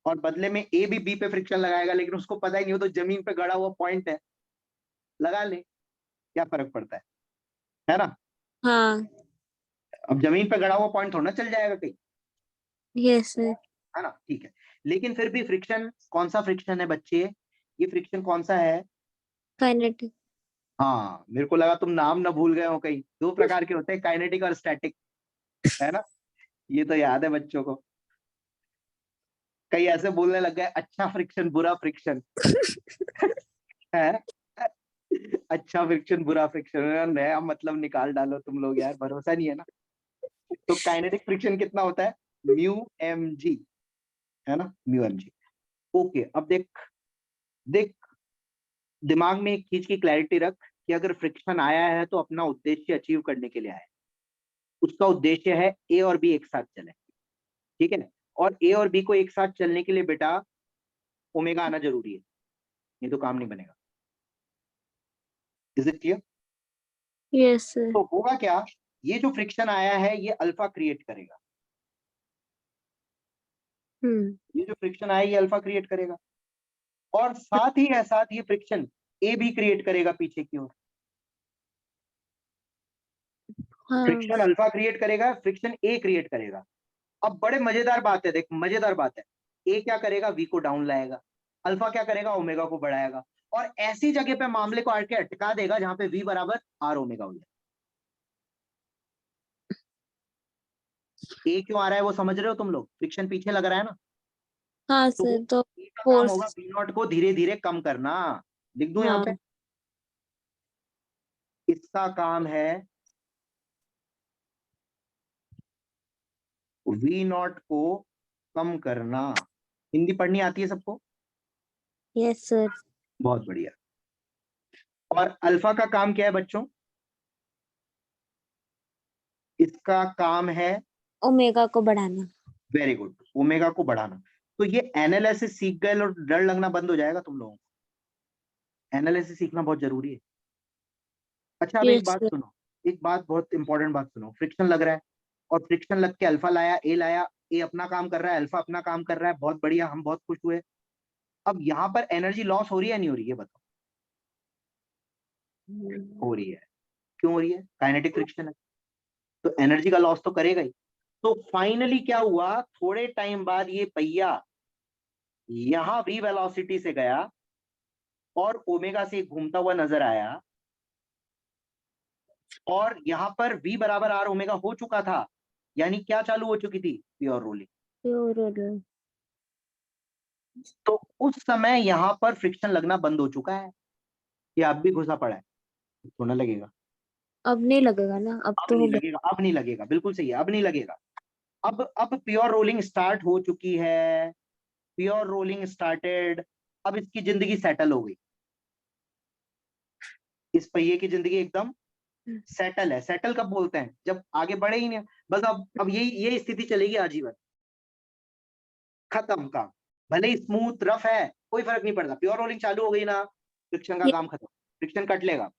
और बदले में ए भी बी पे फ्रिक्शन लगाएगा, लेकिन उसको पता ही नहीं, हो तो जमीन पे गड़ा हुआ पॉइंट है, लगा ले, क्या फर्क पड़ता है ना? हाँ। अब जमीन पे गड़ा हुआ पॉइंट थोड़ा ना चल जाएगा कहीं, यस सर। है ना? ठीक है, लेकिन फिर भी फ्रिक्शन कौन सा फ्रिक्शन है बच्चे, ये फ्रिक्शन कौन सा है? काइनेटिक। हाँ, मेरे को लगा तुम नाम ना भूल गए हो, कहीं दो प्रकार के होते हैं, काइनेटिक और स्टैटिक, है ना? ये तो याद है बच्चों को। कई ऐसे बोलने लग गए, अच्छा फ्रिक्शन बुरा फ्रिक्शन। है, अच्छा फ्रिक्शन बुरा फ्रिक्शन, नया मतलब निकाल डालो तुम लोग यार, भरोसा नहीं है ना। तो काइनेटिक फ्रिक्शन कितना होता है, म्यू एम जी, है ना, म्यू एम जी। ओके, अब देख देख, दिमाग में एक चीज की क्लैरिटी रख कि अगर फ्रिक्शन आया है तो अपना उद्देश्य अचीव करने के लिए आया है। उसका उद्देश्य है ए और बी एक साथ चले, ठीक है? और ए और बी को एक साथ चलने के लिए बेटा ओमेगा आना जरूरी है, नहीं तो काम नहीं बनेगा। Is it clear? Yes sir. तो होगा क्या, ये जो फ्रिक्शन आया है ये अल्फा क्रिएट करेगा, ये जो फ्रिक्शन आया ये अल्फा क्रिएट करेगा, और साथ ही फ्रिक्शन ए भी क्रिएट करेगा पीछे की ओर। हाँ फ्रिक्शन अल्फा क्रिएट करेगा, फ्रिक्शन ए क्रिएट करेगा। अब बड़े मजेदार बात है, देख मजेदार बात है, ए क्या करेगा, वी को डाउन लाएगा, अल्फा क्या करेगा, ओमेगा को बढ़ाएगा, और ऐसी जगह पे मामले को आके अटका देगा जहां पे वी बराबर आर ओमेगा हो जाए। ए क्यों आ रहा है वो समझ रहे हो तुम लोग, फ्रिक्शन पीछे लग रहा है ना, हाँ तो सर, तो ए का काम होगा फोर्स। वी नॉट को धीरे धीरे कम करना। लिख दूं यहाँ हाँ पे, इसका काम है वी नॉट को कम करना। हिंदी पढ़नी आती है सबको? Yes sir. बहुत बढ़िया। और अल्फा का काम क्या है बच्चों, इसका काम है ओमेगा को बढ़ाना। वेरी गुड, ओमेगा को बढ़ाना। तो ये एनालिसिस सीख गए और डर लगना बंद हो जाएगा तुम लोगों को। एनालिसिस सीखना बहुत जरूरी है। अच्छा अब एक यस बात सर। सुनो, एक बात बहुत इंपॉर्टेंट बात सुनो। फ्रिक्शन लग रहा है और फ्रिक्शन लग के अल्फा लाया, ए लाया, ए अपना काम कर रहा है, अल्फा अपना काम कर रहा है, बहुत बढ़िया, हम बहुत खुश हुए। अब यहाँ पर एनर्जी लॉस हो रही है नहीं हो रही है बताओ? हो रही है। क्यों हो रही है? काइनेटिक फ्रिक्शन है, तो एनर्जी का लॉस तो करेगा ही। तो फाइनली क्या हुआ, थोड़े टाइम बाद ये पहिया यहां भी वेलोसिटी से गया और ओमेगा से घूमता हुआ नजर आया, और यहां पर v बराबर आर ओमेगा हो चुका था, यानी क्या चालू हो चुकी थी, प्योर रोलिंग। तो उस समय यहां पर फ्रिक्शन लगना बंद हो चुका है, ये अब भी घुसा पड़ा है, होने लगेगा। अब नहीं लगेगा ना, अब अब तो हो नहीं गया। लगेगा, अब नहीं लगेगा, बिल्कुल सही है, अब नहीं लगेगा। अब प्योर रोलिंग स्टार्ट हो चुकी है, प्योर रोलिंग स्टार्टेड। अब इसकी जिंदगी सेटल हो गई, इस पहिए की जिंदगी एकदम सेटल है। सेटल कब बोलते हैं, जब आगे बढ़े ही नहीं, बस अब यही स्थिति चलेगी आजीवन, खत्म काम। भले ही स्मूथ रफ है कोई फर्क नहीं पड़ता, प्योर रोलिंग चालू हो गई ना, फ्रिक्शन का ये काम खत्म, फ्रिक्शन कट लेगा।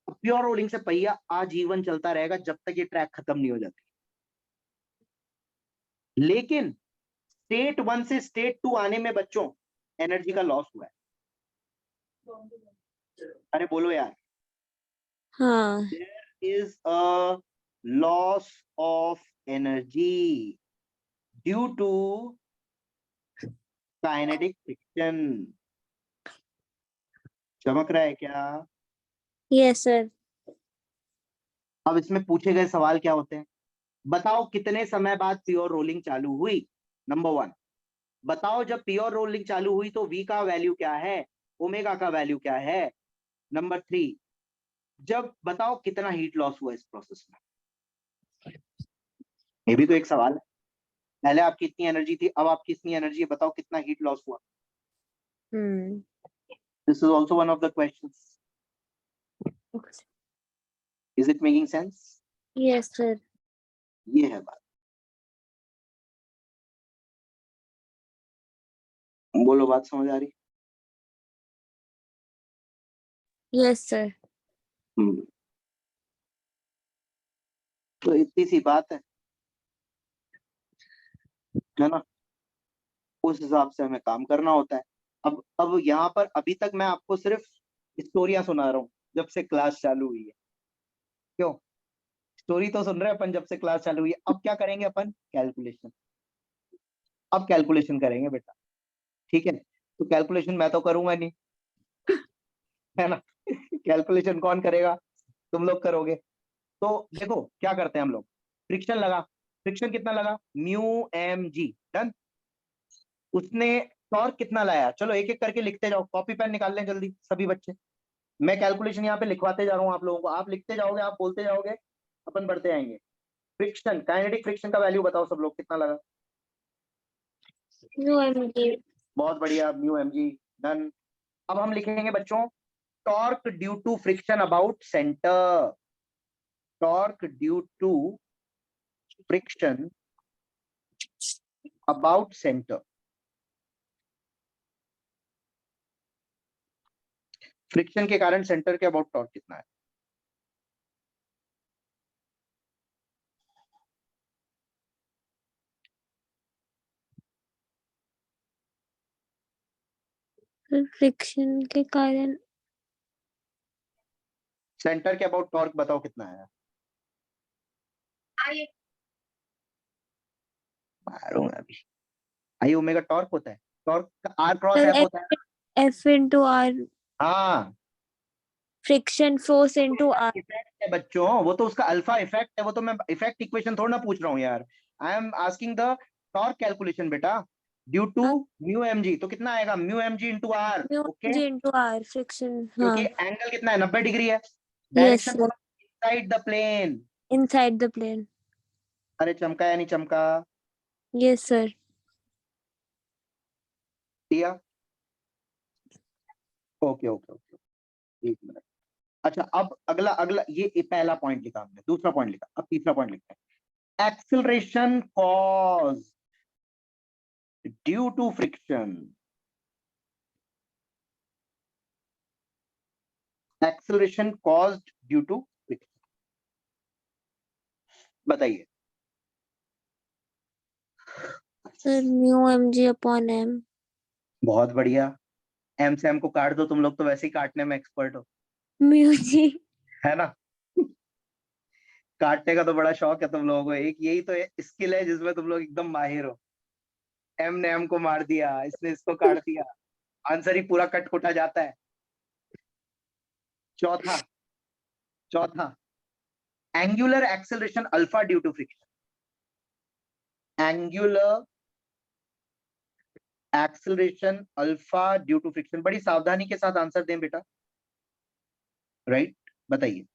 अब प्योर रोलिंग से पहिया आजीवन चलता रहेगा जब तक ये ट्रैक खत्म नहीं हो जाती। लेकिन स्टेट 1 से स्टेट 2 आने में बच्चों एनर्जी का लॉस हुआ है। अरे बोलो यार, हाँ is a loss of energy due to kinetic friction। चमक रहा है क्या? Yes sir. अब इसमें पूछे गए सवाल क्या होते हैं, बताओ कितने समय बाद प्योर रोलिंग चालू हुई। नंबर 1, बताओ जब प्योर रोलिंग चालू हुई तो v का वैल्यू क्या है, ओमेगा का वैल्यू क्या है। नंबर 3, जब बताओ कितना हीट लॉस हुआ इस प्रोसेस में। ये भी तो एक सवाल है, पहले आपकी इतनी एनर्जी थी, अब आपकी इतनी एनर्जी है, बताओ कितना हीट लॉस हुआ। This is also one of the questions. Is it making sense? Yes sir. ये है बात। बोलो, बात समझ आ रही? Yes sir. तो इतनी सी बात है ना, उस हिसाब से हमें काम करना होता है। अब यहाँ पर अभी तक मैं आपको सिर्फ स्टोरियां सुना रहा हूँ जब से क्लास चालू हुई है। क्यों? स्टोरी तो सुन रहे हैं अपन जब से क्लास चालू हुई है। अब क्या करेंगे अपन, कैलकुलेशन। अब कैलकुलेशन करेंगे बेटा, ठीक है? तो कैलकुलेशन मैं तो करूंगा नहीं, है ना? कैलकुलेशन कौन करेगा, तुम लोग करोगे। तो देखो क्या करते हैं हम लोग, फ्रिक्शन लगा, फ्रिक्शन कितना लगा, म्यू एम जी, डन। उसने टॉर्क कितना लाया, चलो एक एक करके लिखते जाओ, कॉपी पेन निकाल लें जल्दी सभी बच्चे। मैं कैलकुलेशन यहाँ पे लिखवाते जा रहा हूँ आप लोगों को, आप लिखते जाओगे, आप बोलते जाओगे, अपन बढ़ते जाएंगे। फ्रिक्शन, काइनेटिक फ्रिक्शन का वैल्यू बताओ सब लोग कितना लगा। बहुत बढ़िया, म्यू एम जी, डन। अब हम लिखेंगे बच्चों torque due to friction about centre, torque due to friction about centre. Friction के कारण सेंटर के अबाउट टॉर्क कितना है? फ्रिक्शन के कारण सेंटर के अबाउट टॉर्क बताओ कितना है? मारूंगा अभी। आई ओमेगा टॉर्क होता है, torque R cross sir F होता है। F into R हाँ, friction force into R. Effect है बच्चों, वो तो उसका अल्फा इफेक्ट है, वो तो मैं इफेक्ट इक्वेशन थोड़ा ना पूछ रहा हूँ यार। I am asking the torque calculation बेटा, due to mu M G. तो कितना आएगा? Mu M G into R. Mu okay, G into R friction. क्योंकि हाँ. एंगल कितना है? 90 डिग्री है। Yes direction sir. बोला inside the plane. Inside the plane. अरे चमका या नहीं चमका? Yes sir. दिया। ओके ओके ओके, एक मिनट। अच्छा, अब अगला अगला ये पहला पॉइंट लिखा हमने, दूसरा पॉइंट लिखा, अब तीसरा पॉइंट लिखते हैं। Acceleration cause due to friction. Acceleration caused due to friction, बताइए। Sir mu mg upon m. बहुत बढ़िया, एम से एम को काट दो, तुम लोग तो वैसे ही काटने में एक्सपर्ट हो, Mu g. है ना? काटने का तो बड़ा शौक है तुम लोगों को, एक यही तो स्किल है जिसमें तुम लोग एकदम माहिर हो। एम ने एम को मार दिया, इसने इसको काट दिया, आंसर ही पूरा कट कुटा जाता है। चौथा, चौथा, angular acceleration alpha due to friction. Angular acceleration alpha due to friction, बड़ी सावधानी के साथ आंसर दें बेटा, राइट? बताइए।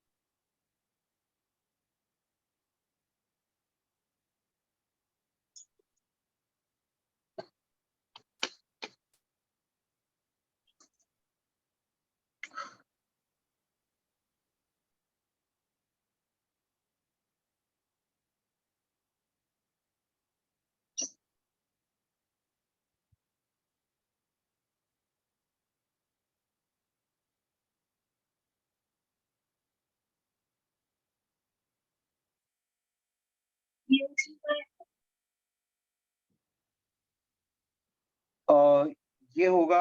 ये होगा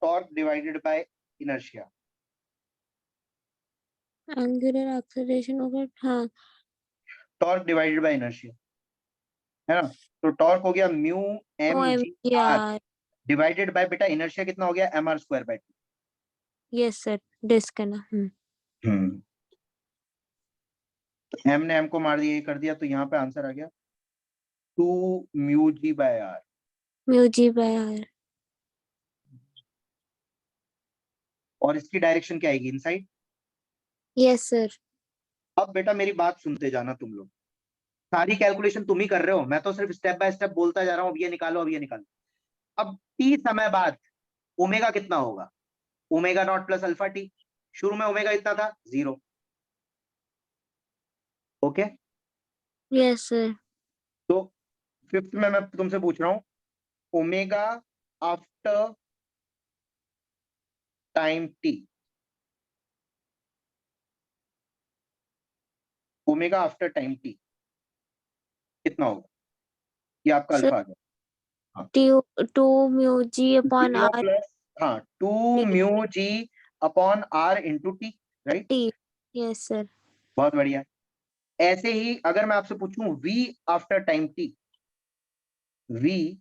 torque divided by inertia. Angular acceleration होगा. हाँ. टॉर्क डिवाइडेड बाय इनर्शिया, है ना? तो टॉर्क हो गया mu M Mu G mg R R. Divided by बेटा इनर्शिया कितना हो गया? M R square by Yes sir. Disk है ना. 2। एम ने एम को मार दिया, ये कर दिया, तो यहाँ पे आंसर आ गया 2 mu G by R. Mu g by R. और इसकी डायरेक्शन क्या आएगी? इनसाइड। Yes sir. अब बेटा मेरी बात सुनते जाना तुम लोग, सारी कैलकुलेशन तुम ही कर रहे हो, मैं तो सिर्फ स्टेप बाय स्टेप बोलता जा रहा हूँ। अब ये निकालो, अब ये निकालो। अब टी समय बाद ओमेगा कितना होगा? Omega naught plus alpha T. शुरू में ओमेगा इतना था, 0। Okay, Yes sir. तो फिफ्थ में मैं तुमसे पूछ रहा हूं, omega after time T, omega after time T कितना होगा? ये आपका Sir अल्फा आ गया। हाँ, 2 mu g upon 0 R plus, हाँ, 2 mu G upon R into T, right? t. Yes sir. बहुत बढ़िया। ऐसे ही अगर मैं आपसे पूछूं v after time T, v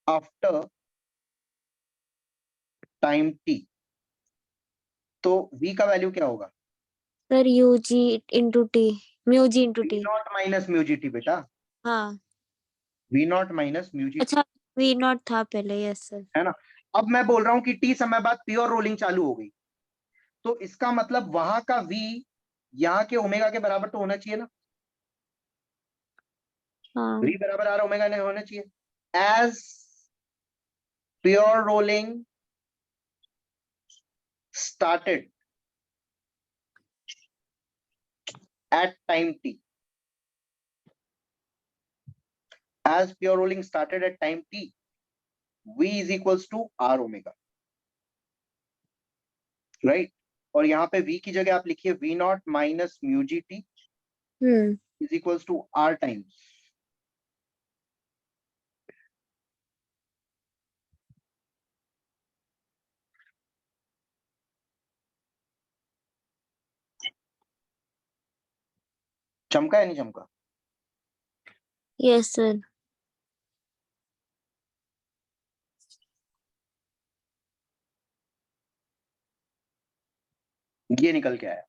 after time T, तो v का वैल्यू क्या होगा? Sir u g into t. Mu g into v t. Not minus mu G T बेटा, हाँ. v naught minus mu G T, अच्छा v not था पहले. Yes sir. है ना? अब मैं बोल रहा हूं कि टी समय बाद प्योर रोलिंग चालू हो गई, तो इसका मतलब वहां का v यहाँ के ओमेगा के बराबर तो होना चाहिए ना? हाँ. v बराबर आर ओमेगा नहीं होना चाहिए। As pure rolling started at time t, as pure rolling started at time t, v is equals to r omega, right. और यहाँ पे v की जगह आप लिखिए v naught minus mu G T hmm is equals to r times चमका या नहीं चमका? Yes sir. ये निकल के आया,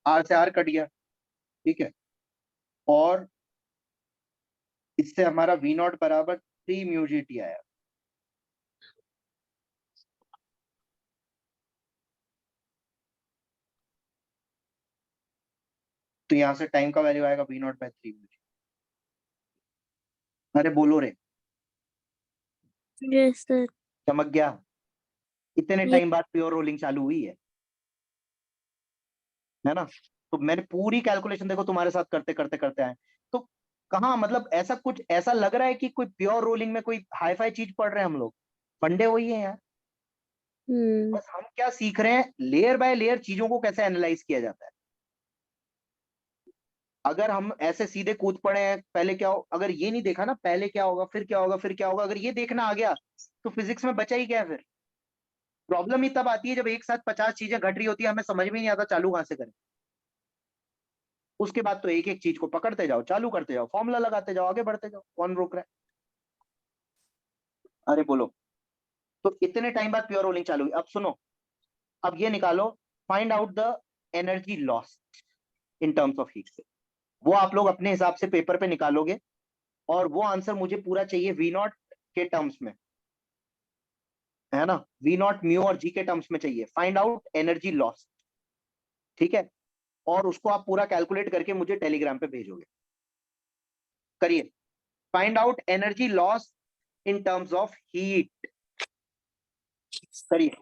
r से r कट गया, ठीक है। और इससे हमारा v नॉट बराबर 3 म्यू जी टी आया। तो यहां से टाइम का वैल्यू आएगा v नॉट बाय 3 म्यू जी। अरे बोलो रे, यस सर। चमक गया? इतने ये टाइम बाद प्योर रोलिंग चालू हुई है ना। तो मैंने पूरी कैलकुलेशन देखो तुम्हारे साथ करते करते करते आए। तो कहाँ मतलब ऐसा कुछ ऐसा लग रहा है कि कोई प्योर रोलिंग में कोई हाई फाई चीज पढ़ रहे हैं हम लोग? फंडे वही है यार। हम्म बस हम क्या सीख रहे हैं, लेयर बाय लेयर चीजों को कैसे एनालाइज किया जाता है। अगर हम ऐसे सीधे कूद पड़े हैं, पहले क्या हो, अगर ये नहीं देखा ना पहले क्या होगा फिर क्या होगा फिर क्या होगा, अगर ये देखना आ गया तो फिजिक्स में बचा ही क्या फिर। प्रॉब्लम ही तब आती है जब एक साथ 50 चीजें घट रही होती है, हमें समझ में नहीं आता चालू कहां से करें। उसके बाद तो एक एक चीज को पकड़ते जाओ, चालू करते जाओ, फॉर्मूला लगाते जाओ, आगे बढ़ते जाओ, कौन रोक रहा है। अरे बोलो। तो इतने टाइम बाद प्योर रोलिंग चालू हुई। अब सुनो, अब ये निकालो, find out the energy loss in terms of heat से। वो आप लोग अपने हिसाब से पेपर पे निकालोगे, और वो आंसर मुझे पूरा चाहिए वी नॉट के टर्म्स में, है ना। वी नॉट म्यू और जी के टर्म्स में चाहिए। फाइंड आउट एनर्जी लॉस, ठीक है। और उसको आप पूरा कैलकुलेट करके मुझे टेलीग्राम पे भेजोगे। करिए, find out energy loss in terms of heat, करिए।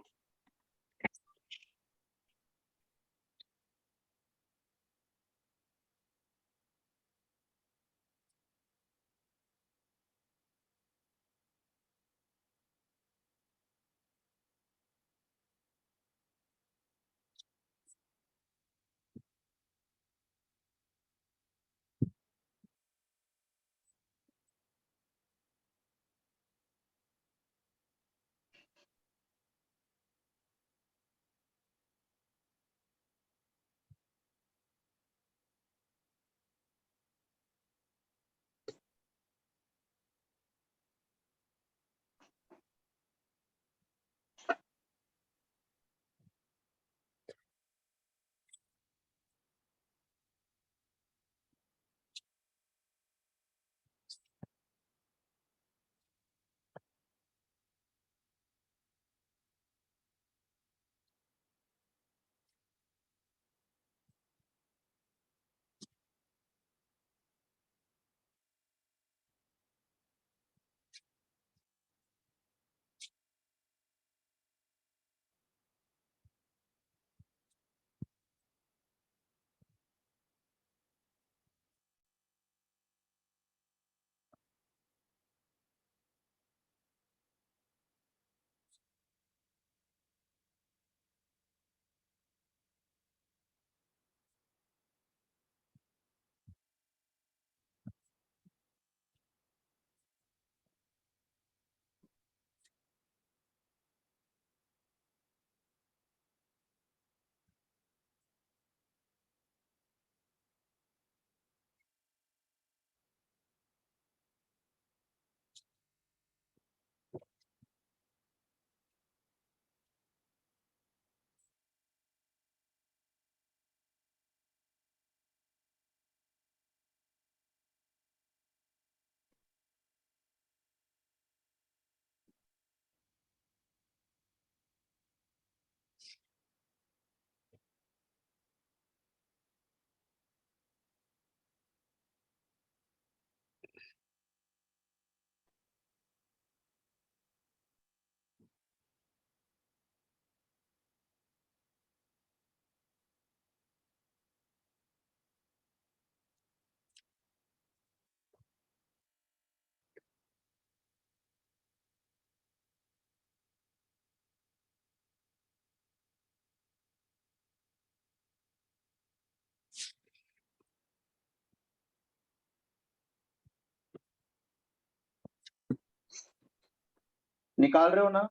निकाल रहे हो ना?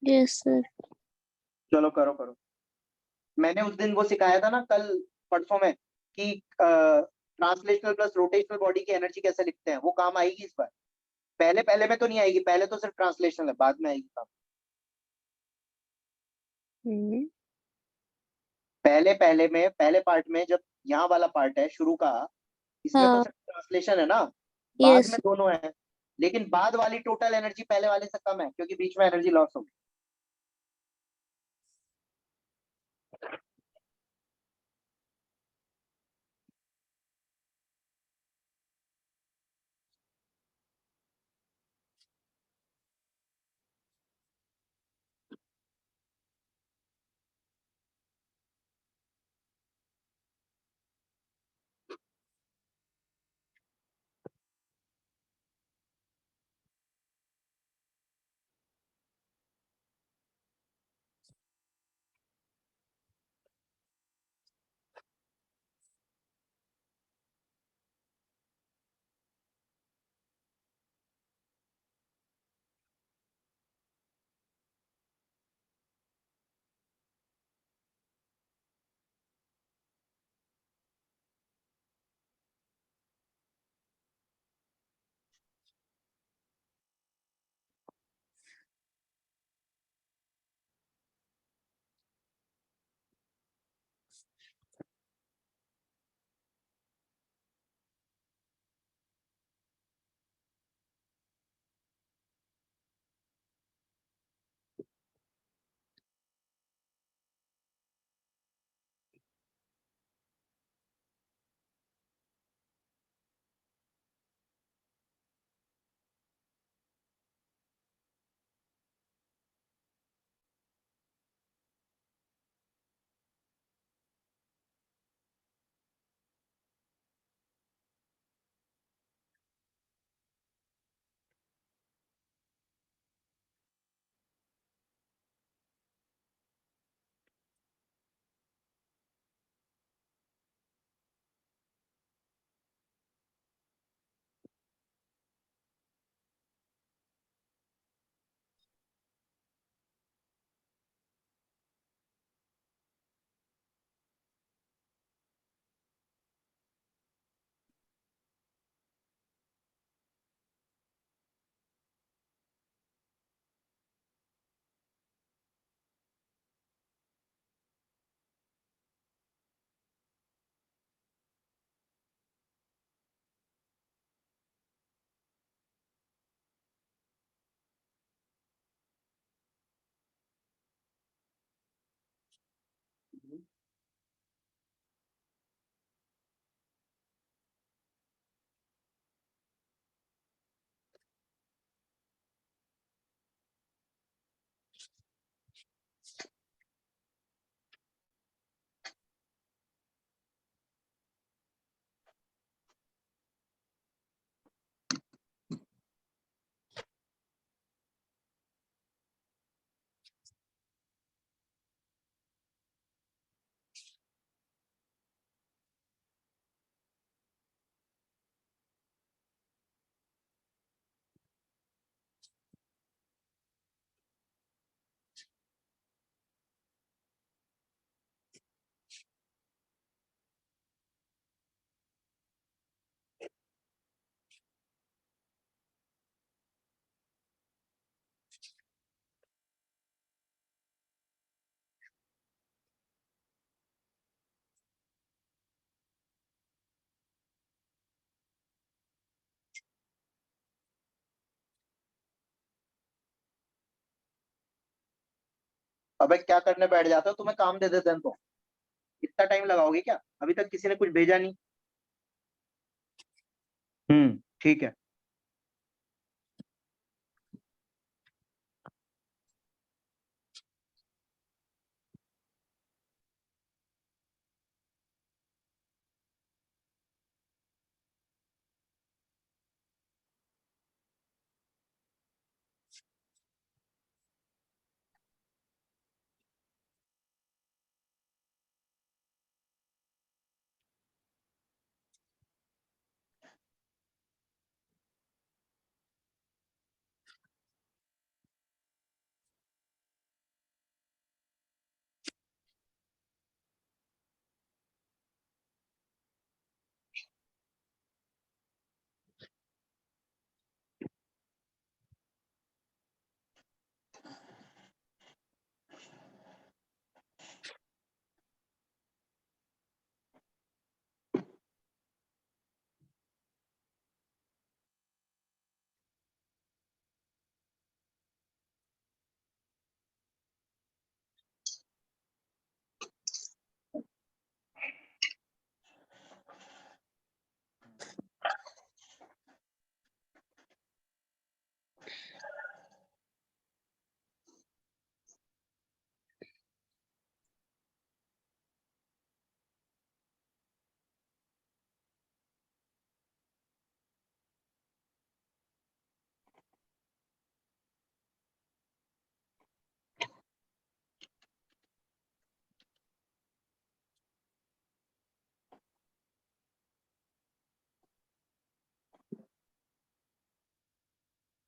Yes sir. चलो करो करो। मैंने उस दिन वो सिखाया था ना कल परसों में कि ट्रांसलेशनल प्लस रोटेशनल बॉडी की एनर्जी कैसे लिखते हैं, वो काम आएगी इस बार। पहले पहले में तो नहीं आएगी, पहले तो सिर्फ ट्रांसलेशनल है, बाद में आएगी काम। पहले पहले में, पहले पार्ट में, जब यहाँ वाला पार्ट है शुरू का, इसमें तो हाँ। सिर्फ ट्रांसलेशन है ना, बाद यस। में दोनों है। लेकिन बाद वाली टोटल एनर्जी पहले वाले से कम है क्योंकि बीच में एनर्जी लॉस हो गई। अबे क्या करने बैठ जाते हो, तुम्हें काम दे देते हैं तो इतना टाइम लगाओगे क्या? अभी तक किसी ने कुछ भेजा नहीं। ठीक है।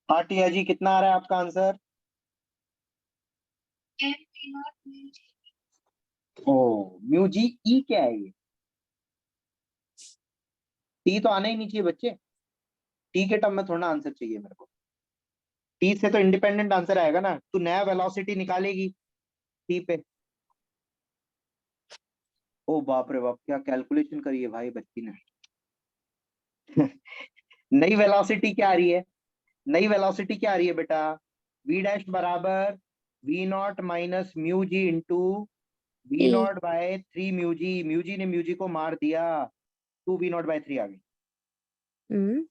हाँ टिया जी, कितना आ रहा है आपका आंसर? ओ, म्यू जी ई क्या है ये? टी तो आना ही नहीं चाहिए बच्चे। टी के टर्म में थोड़ा आंसर चाहिए मेरे को। टी से तो इंडिपेंडेंट आंसर आएगा ना, तू नया वेलोसिटी निकालेगी टी पे। ओ बाप रे बाप, क्या कैलकुलेशन करी है भाई बच्ची ने। नई वेलोसिटी क्या आ रही है? नई वेलोसिटी क्या आ रही है बेटा? वी डैश बराबर V not minus mu G into V E. Not by 3 mu G. Mu G ने म्यू जी को मार दिया, 2 वी नॉट बाय 3 आ गई। हम्म।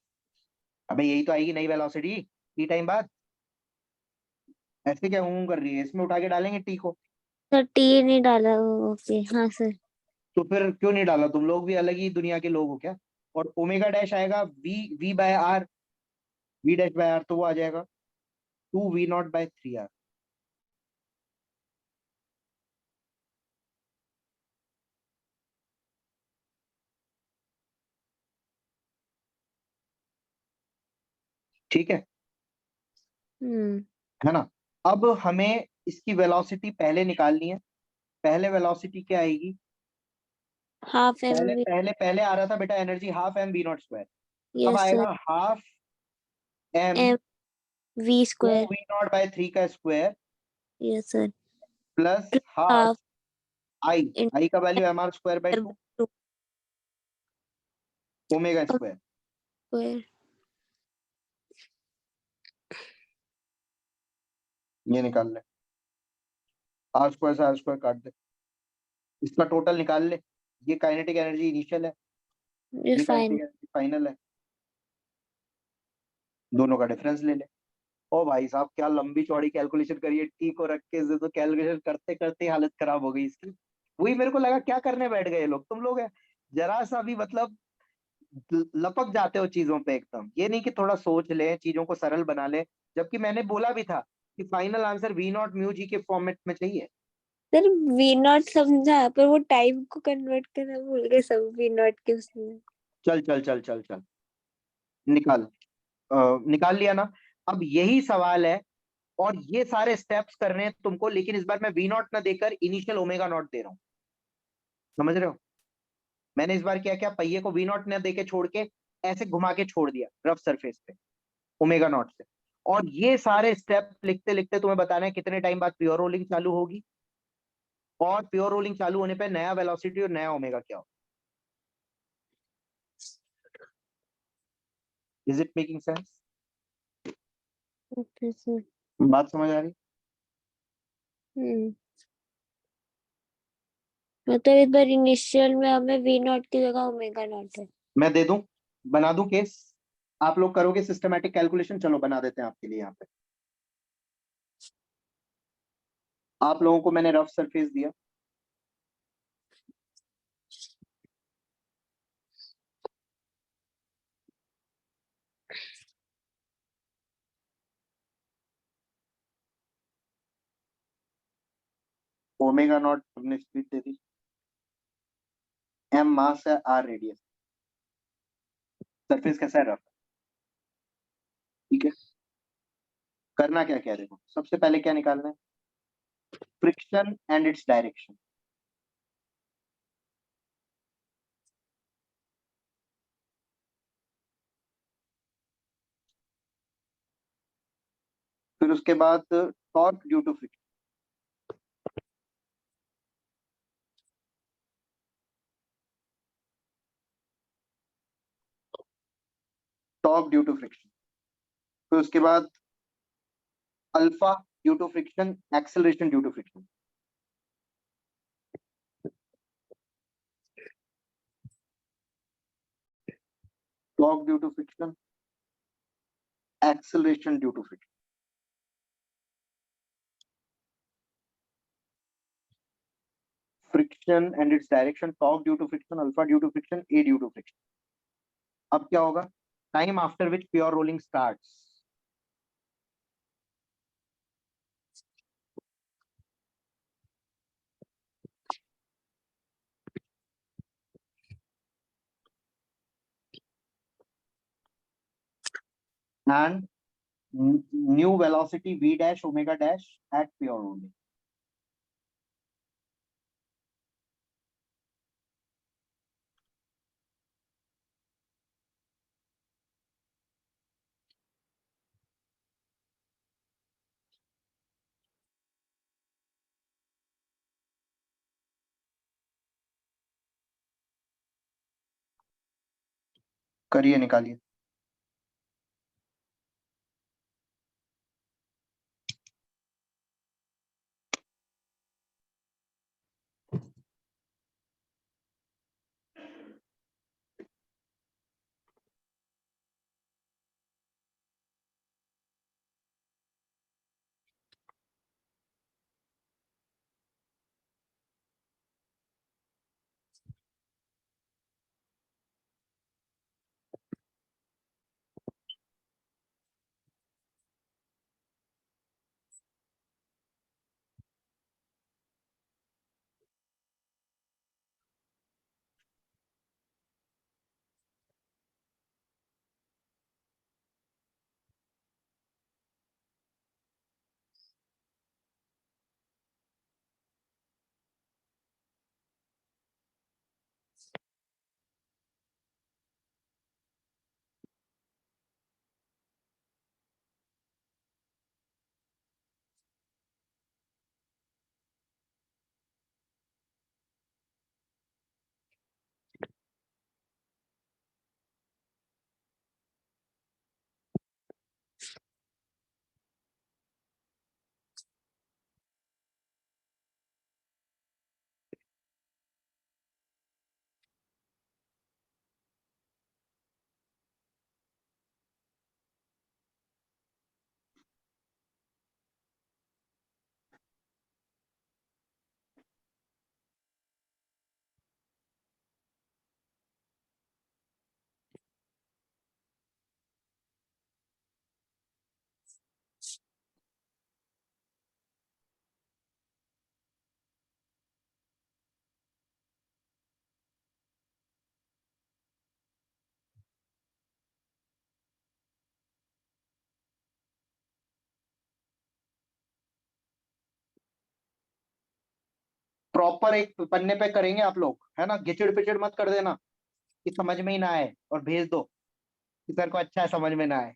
अबे यही तो आएगी नई वेलोसिटी टी टाइम बाद। ऐसे क्या हूं कर रही है, इसमें उठा के डालेंगे टी को। सर टी नहीं डाला। ओके हाँ सर। तो फिर क्यों नहीं डाला? तुम लोग भी अलग ही दुनिया के लोग हो क्या? और ओमेगा डैश आएगा V V by R, V dash by R तो वो आ जाएगा 2 वी नॉट बाय 3 आर। ठीक है हम्म। है ना? अब हमें इसकी वेलोसिटी पहले निकालनी है। पहले वेलोसिटी क्या आएगी? हाफ एम पहले वी। पहले पहले आ रहा था बेटा energy half M we not square. अब यस सर। आएगा half M M V 2 square. V not by 3 का square yes sir. Plus plus half half I. Into I का value M R square by 2 omega square. Square. ये निकाल ले, R square से R square काट दे, इसका टोटल निकाल ले। ये काइनेटिक एनर्जी इनिशियल है, ये काइनेटिक रिफाइन। एनर्जी फाइनल है। दोनों का डिफरेंस ले ले। ओ भाई साहब, क्या लंबी चौड़ी कैलकुलेशन करिए टी को रख के, तो कैलकुलेशन करते करते ही हालत खराब हो गई इसकी। वही मेरे को लगा क्या करने बैठ गए लोग, तुम लोग है जरा सा भी मतलब लपक जाते हो चीजों पे एकदम। ये नहीं कि थोड़ा सोच ले, चीजों को सरल बना ले। जबकि मैंने बोला भी था कि final answer V not mu G के फॉर्मेट में चाहिए। सर वी नॉट समझा पर वो टाइम को कन्वर्ट करना भूल गए सब वी नॉट के उसमें। चल चल चल चल चल, निकाल। निकाल लिया ना? अब यही सवाल है, और ये सारे स्टेप्स करने हैं तुमको, लेकिन इस बार मैं वी नॉट ना देकर इनिशियल ओमेगा नॉट दे रहा हूँ। समझ रहे हो? मैंने इस बार क्या क्या, पहिए को वी नॉट ना देके छोड़ के ऐसे घुमा के छोड़ दिया रफ सरफेस पे ओमेगा नॉट से। और ये सारे स्टेप लिखते लिखते तुम्हें बताना है कितने टाइम बाद प्योर रोलिंग चालू होगी, और प्योर रोलिंग चालू होने पे नया वेलोसिटी और नया ओमेगा क्या हो। Is it making sense? Okay sir. बात समझ आ रही? हम्म। मतलब इस बार इनिशियल में हमें वी नॉट की जगह ओमेगा नॉट है। मैं दे दूं, बना दूं केस? आप लोग करोगे सिस्टमैटिक कैलकुलेशन? चलो बना देते हैं आपके लिए। यहाँ पे आप लोगों को मैंने रफ सरफेस दिया, ओमेगा नॉट हमने स्पीड दे दी, एम मास है, आर रेडियस, सरफेस कैसा है? रफ। ठीक है, करना क्या क्या है देखो, सबसे पहले क्या निकालना है? Friction and its direction. फिर उसके बाद torque due to friction. Torque due to friction. फिर उसके बाद alpha due to friction, acceleration due to friction. Torque due to friction, acceleration due to friction. Friction and its direction, torque due to friction, alpha due to friction, A due to friction. अब क्या होगा? Time after which pure rolling starts. And new velocity v dash omega dash at pure rolling. करिए, निकालिए। Proper एक पन्ने पे करेंगे आप लोग, है ना? गिचड़ पिचड़ मत कर देना कि समझ में ही ना आए, और भेज दो कि सर को अच्छा है, समझ में ना आए।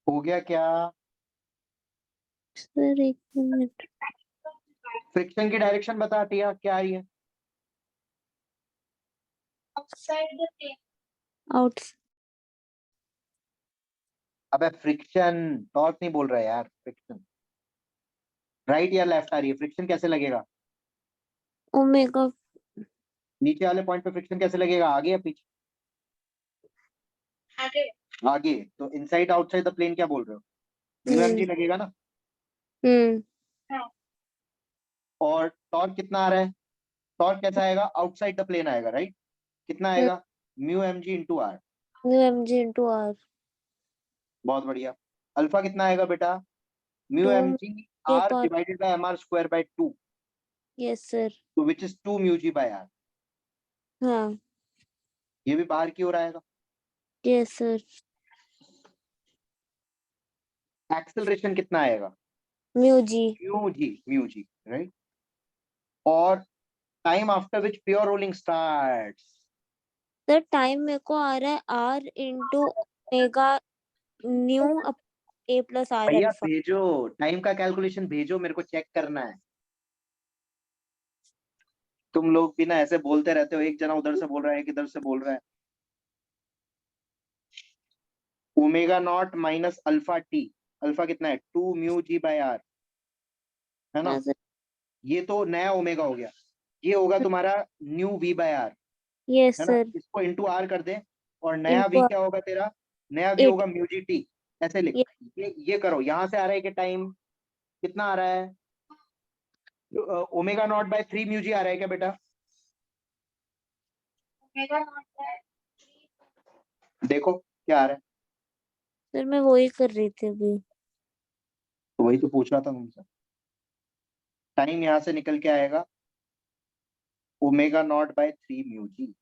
हो गया क्या? सर एक मिनट। फ्रिक्शन की डायरेक्शन बताती है क्या आ रही है? Outside the plane. आउट। अबे फ्रिक्शन, टॉर्क नहीं बोल रहा है यार, फ्रिक्शन। राइट या लेफ्ट आ रही है? फ्रिक्शन कैसे लगेगा? ओमेगा। नीचे वाले पॉइंट पे फ्रिक्शन कैसे लगेगा, आगे या पीछे? आगे. आगे। तो इनसाइड आउटसाइड द प्लेन क्या बोल रहे हो? म्यू एम जी लगेगा ना। हम्म। और टॉर्क कितना आ रहा है? टॉर्क कैसा आएगा? आउटसाइड द प्लेन आएगा, राइट? कितना आएगा? Mu M G into R. Mu M G into R. बहुत बढ़िया। अल्फा कितना आएगा बेटा? म्यू टू एम जी के आर पास। Divided by M R square by 2, yes sir. तो which is 2 mu G by R. हाँ। ये भी बाहर की ओर आएगा। Yes sir. एक्सेलरेशन कितना आएगा? Mu G. Mu G, right? और time after which pure rolling starts. Sir time मेरे को आ रहा है R into omega new A plus R भैया अल्फा। भेजो, टाइम का कैलकुलेशन भेजो, मेरे को चेक करना है। तुम लोग भी ना ऐसे बोलते रहते हो, एक जना उधर से बोल रहा है, एक इधर से बोल रहा है। Omega naught minus alpha T, alpha कितना है? 2 म्यू जी बाय आर, है ना? हाँ सर। ये तो नया ओमेगा हो गया। ये होगा तुम्हारा new V by R, yes है ना? सर। इसको इंटू आर कर दे, और नया वी इंटू क्या होगा तेरा? नया वी एट। होगा म्यू जी टी। ऐसे लिख। ये करो, यहां से आ रहा है कि टाइम कितना आ रहा है? ओमेगा नॉट बाय 3 म्यू जी आ रहा है क्या बेटा? Omega not by 3. देखो क्या आ रहा है। सर मैं वही कर रही थी अभी। तो वही तो पूछ रहा था तुमसे। टाइम यहां से निकल के आएगा ओमेगा नॉट बाय 3 म्यू जी।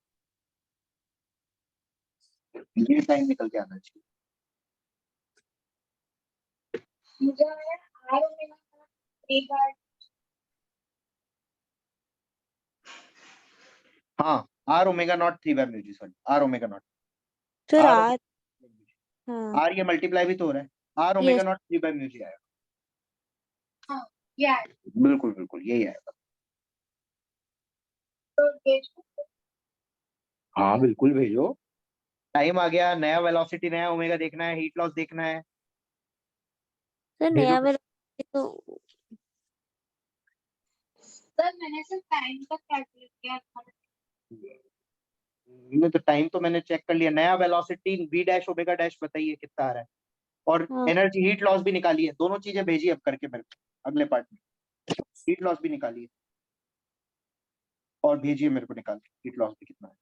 ये टाइम निकल के आना चाहिए। मुझे आ रहा है R omega not 3 by. हाँ, R omega not 3 by mu G, sorry, R omega not. Sir R R. हाँ। आर ये मल्टीप्लाई भी तो हो रहा है। R omega yes. Not 3 by mu G आएगा। हाँ, yeah. बिल्कुल बिल्कुल यही आएगा। तो भेज. हाँ बिल्कुल भेजो। टाइम आ गया, नया वेलोसिटी, नया ओमेगा देखना है, हीट लॉस देखना है। सर भेजो। नया मेरा तो सर मैंने सिर्फ टाइम तक कैलकुलेट किया था. नहीं तो टाइम तो मैंने चेक कर लिया। नया velocity V dash omega dash बताइए कितना आ रहा है, और हाँ। एनर्जी हीट लॉस भी निकालिए। दोनों चीजें भेजिए अब करके मेरे को अगले पार्ट में। हीट लॉस भी निकालिए और भेजिए मेरे को निकाल के हीट लॉस भी कितना है।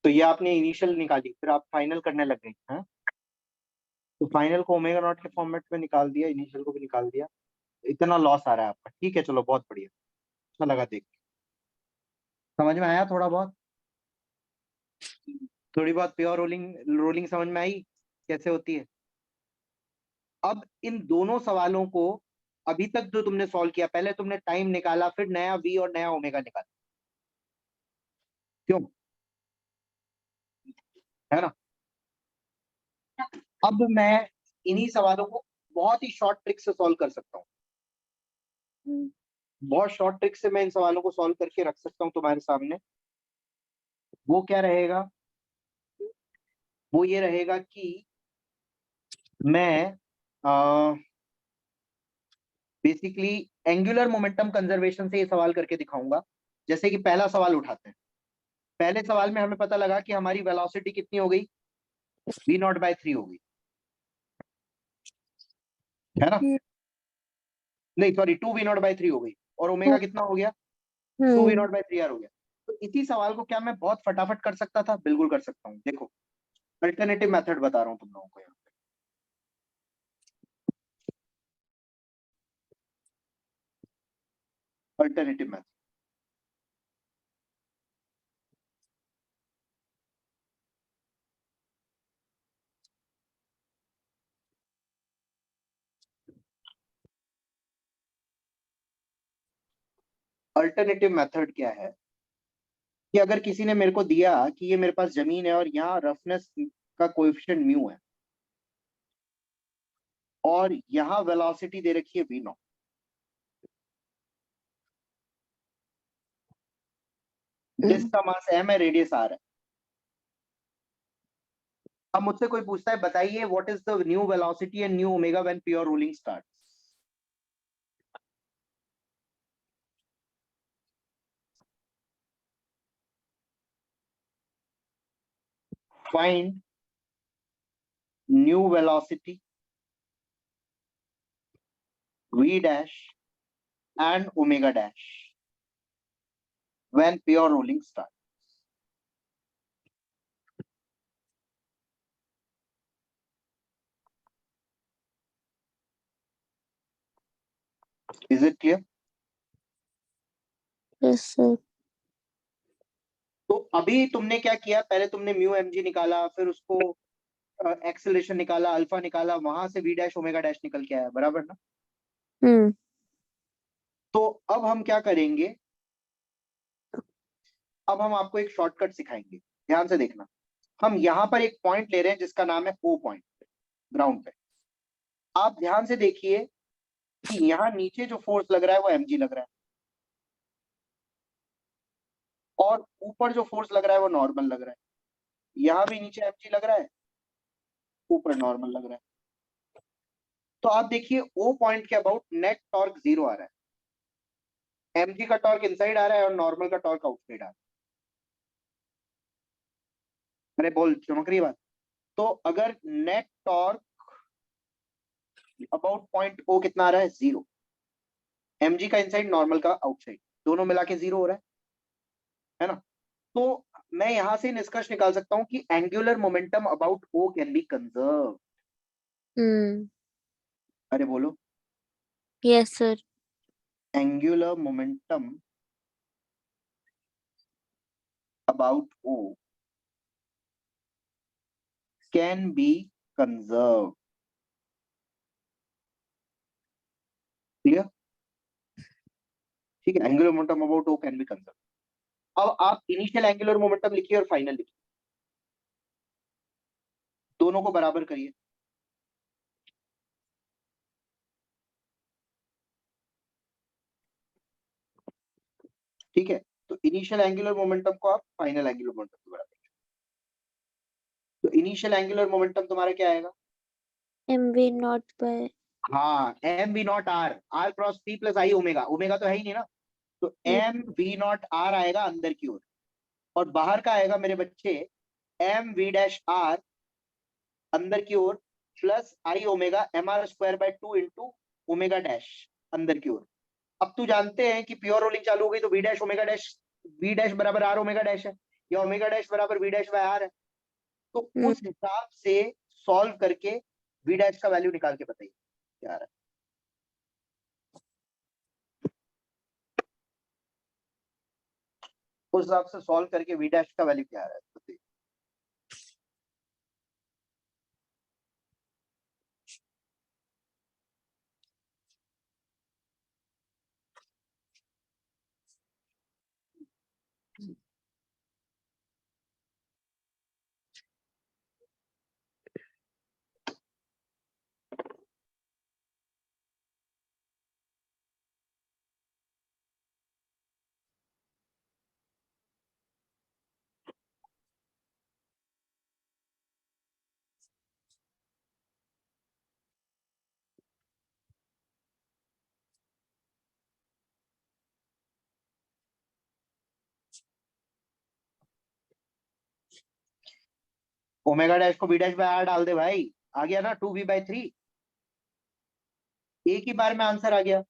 तो ये आपने इनिशियल निकाली, फिर आप फाइनल करने लग गई हैं। तो फाइनल को ओमेगा नॉट के फॉर्मेट में निकाल दिया, इनिशियल को भी निकाल दिया, इतना लॉस आ रहा है आपका। ठीक है, चलो बहुत बढ़िया, अच्छा लगा देख के। समझ में आया थोड़ा बहुत? थोड़ी बहुत प्योर रोलिंग रोलिंग समझ में आई कैसे होती है? अब इन दोनों सवालों को अभी तक जो तुमने सॉल्व किया, पहले तुमने टाइम निकाला, फिर नया वी और नया ओमेगा निकाला, क्यों? है ना? अब मैं इन्हीं सवालों को बहुत ही शॉर्ट ट्रिक से सॉल्व कर सकता हूँ। बहुत शॉर्ट ट्रिक से मैं इन सवालों को सॉल्व करके रख सकता हूं तुम्हारे सामने। वो क्या रहेगा? वो ये रहेगा कि मैं बेसिकली एंगुलर मोमेंटम कंजर्वेशन से ये सवाल करके दिखाऊंगा। जैसे कि पहला सवाल उठाते हैं। पहले सवाल में हमें पता लगा कि हमारी वेलोसिटी कितनी हो गई, v0/3 हो गई, है ना? हम्म नहीं सॉरी, 2v0/3 हो गई, और ओमेगा कितना हो गया, 2v0/3r हो गया। तो इसी सवाल को क्या मैं बहुत फटाफट कर सकता था? बिल्कुल कर सकता हूँ। देखो अल्टरनेटिव मेथड बता रहा हूँ तुम लोगों को यहाँ पे। अल्टरनेटिव मेथड, अल्टरनेटिव मेथड क्या है कि अगर किसी ने मेरे को दिया कि ये मेरे पास जमीन है और यहाँ रफनेस का कोएफिशिएंट म्यू है, और यहाँ वेलोसिटी दे रखी है v0, डिस्क का मास m है, रेडियस r है। अब मुझसे कोई पूछता है बताइए what is the new velocity and new omega when pure rolling starts. Find new velocity v dash and omega dash when pure rolling starts. Is it clear? Yes sir. तो अभी तुमने क्या किया, पहले तुमने म्यू mg निकाला, फिर उसको एक्सेलरेशन निकाला, अल्फा निकाला, वहां से v डैश ओमेगा डैश निकल के आया, बराबर ना? हम्म तो अब हम क्या करेंगे, अब हम आपको एक शॉर्टकट सिखाएंगे। ध्यान से देखना। हम यहाँ पर एक पॉइंट ले रहे हैं जिसका नाम है ओ पॉइंट, ग्राउंड पे। आप ध्यान से देखिए कि यहाँ नीचे जो फोर्स लग रहा है वो mg लग रहा है, और ऊपर जो फोर्स लग रहा है वो नॉर्मल लग रहा है। यहाँ भी नीचे mg लग रहा है, ऊपर नॉर्मल लग रहा है। तो आप देखिए ओ पॉइंट के अबाउट नेट टॉर्क 0 आ रहा है, mg का टॉर्क इनसाइड आ रहा है और नॉर्मल का टॉर्क आउटसाइड आ रहा है। अरे बोल, चमक रही है बात? तो अगर net torque about point O कितना आ रहा है, 0, mg का इनसाइड नॉर्मल का आउटसाइड, दोनों मिला के 0 हो रहा है ना? तो मैं यहां से निष्कर्ष निकाल सकता हूं कि angular momentum about O can be conserve. हम्म अरे बोलो, yes sir. Angular momentum about O can be conserve. Clear? ठीक है, angular momentum about O can be conserve. अब आप इनिशियल एंगुलर मोमेंटम लिखिए और फाइनल लिखिए, दोनों को बराबर करिए। ठीक है, तो इनिशियल एंगुलर मोमेंटम को आप फाइनल एंगुलर मोमेंटम के बराबर। तो इनिशियल एंगुलर मोमेंटम तुम्हारा क्या आएगा? mv0 बाय हाँ, M we not R, R cross P plus I omega, omega तो है ही नहीं ना, तो एम वी नॉट आर आएगा अंदर की ओर, और बाहर का आएगा मेरे बच्चे एम वी डैश आर अंदर की ओर, plus I omega M R square by 2 into omega dash अंदर की ओर। अब तू जानते हैं कि प्योर रोलिंग चालू हो गई तो V dash omega dash, V dash बराबर आर ओमेगा डैश है, या ओमेगा डैश बराबर वी डैश बाय आर है। तो उस हिसाब से सॉल्व करके वी डैश का वैल्यू निकाल के बताइए क्या आ रहा है। उस हिसाब से सॉल्व करके वी डैश का वैल्यू क्या आ रहा है बताइए। ओमेगा डैश को बी डैश बाय आर डाल दे भाई, आ गया ना 2v/3, एक ही बार में आंसर आ गया।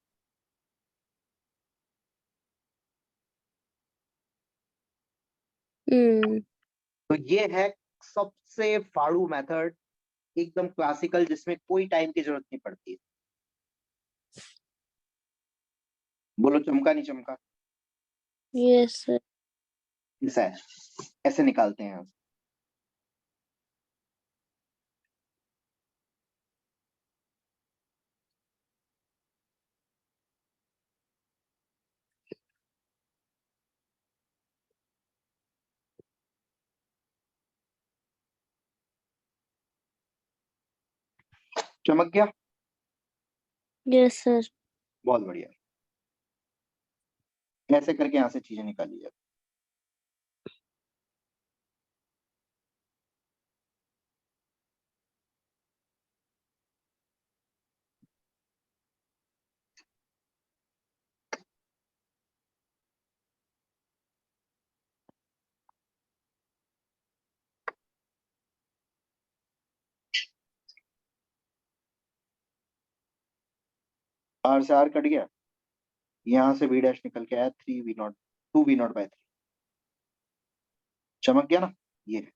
तो ये है सबसे फाड़ू मेथड, एकदम क्लासिकल, जिसमें कोई टाइम की जरूरत नहीं पड़ती है। बोलो चमका नहीं चमका? Yes sir. ऐसा है, ऐसे निकालते हैं हम। चमक गया? Yes sir. बहुत बढ़िया। ऐसे करके यहां से चीजें निकाली जाती। आर से आर कट गया, यहां से बी डैश निकल के आया 3v0, 2v0/3। चमक गया ना? ये है।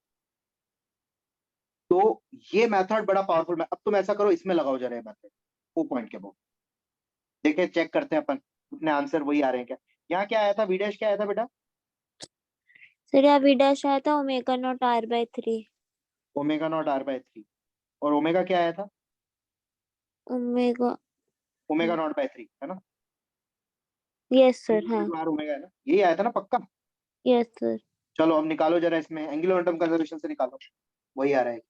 तो ये मेथड बड़ा पावरफुल है। अब तुम ऐसा करो, इसमें लगाओ जरा मेथड, 4 पॉइंट के वो देखे, चेक करते हैं अपन अपने आंसर वही आ रहे हैं क्या। यहाँ क्या आया था, बी डैश क्या आया था बेटा? सर यहाँ बी डैश आया था omega naught r/3। Omega naught r/3। और ओमेगा क्या आया था? ओमेगा। ओमेगा नॉट बाय 3, है ना? Yes sir. हाँ। आर ओमेगा है ना, यही आया था ना पक्का? Yes sir. चलो अब निकालो जरा, इसमें एंगुलर मोमेंटम कंजर्वेशन से निकालो, वही आ रहा है।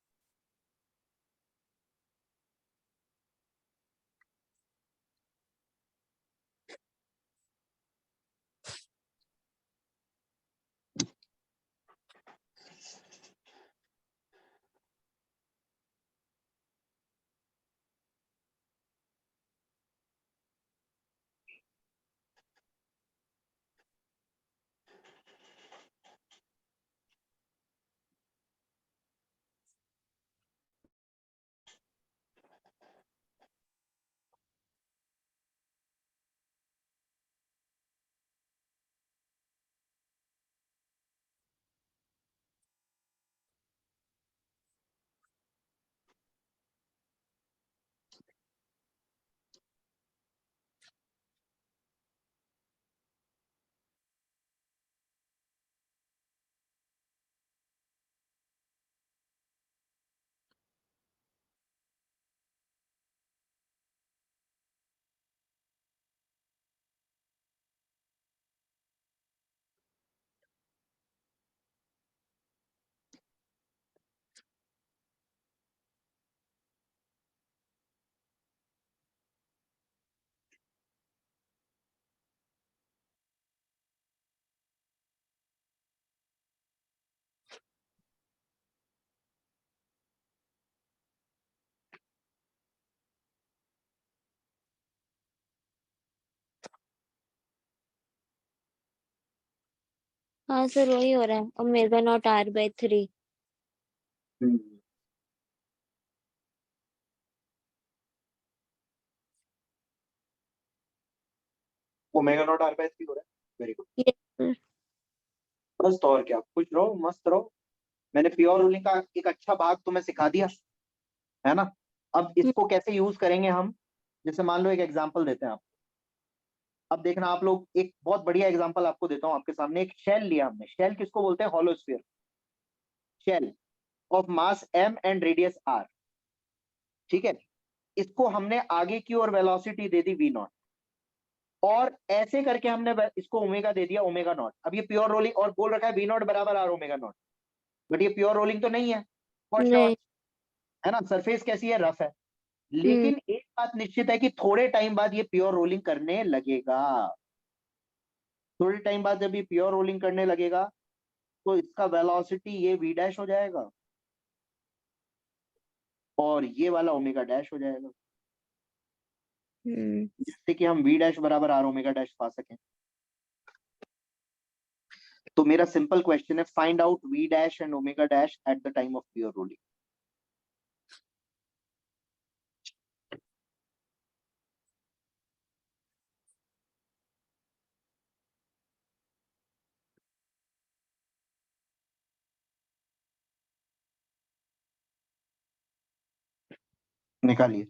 हाँ सर वही हो रहा है, omega naught r/3। Omega naught r/3 हो रहा है, वेरी गुड। Yes sir. बस तो और क्या, खुश रहो, मस्त रहो। मैंने प्योर रूलिंग का एक अच्छा भाग तुम्हें सिखा दिया, है ना? अब इसको कैसे यूज करेंगे हम, जैसे मान लो एक एग्जांपल देते हैं आप। अब देखना आप लोग, एक बहुत बढ़िया एग्जांपल आपको देता हूँ। आपके सामने एक शेल लिया हमने, शेल किसको बोलते हैं? Hollow sphere shell of mass m and radius r। ठीक है, इसको हमने आगे की ओर वेलोसिटी दे दी v0, और ऐसे करके हमने इसको ओमेगा दे दिया, ओमेगा नॉट। अब ये प्योर रोलिंग, और बोल रखा है v0 बराबर r ओमेगा नॉट, बट ये प्योर रोलिंग तो नहीं है फॉर श्योर, नहीं। है ना? सरफेस कैसी है? रफ है। हम्म। लेकिन एक बात निश्चित है कि थोड़े टाइम बाद ये प्योर रोलिंग करने लगेगा। थोड़े टाइम बाद जब ये प्योर रोलिंग करने लगेगा, तो इसका वेलोसिटी ये v डैश हो जाएगा, और ये वाला ओमेगा डैश हो जाएगा, हम्म। जिससे कि हम v डैश बराबर r ओमेगा डैश पा सकें। तो मेरा सिंपल क्वेश्चन है, find out v dash and omega dash at the time of pure rolling. निकालिए।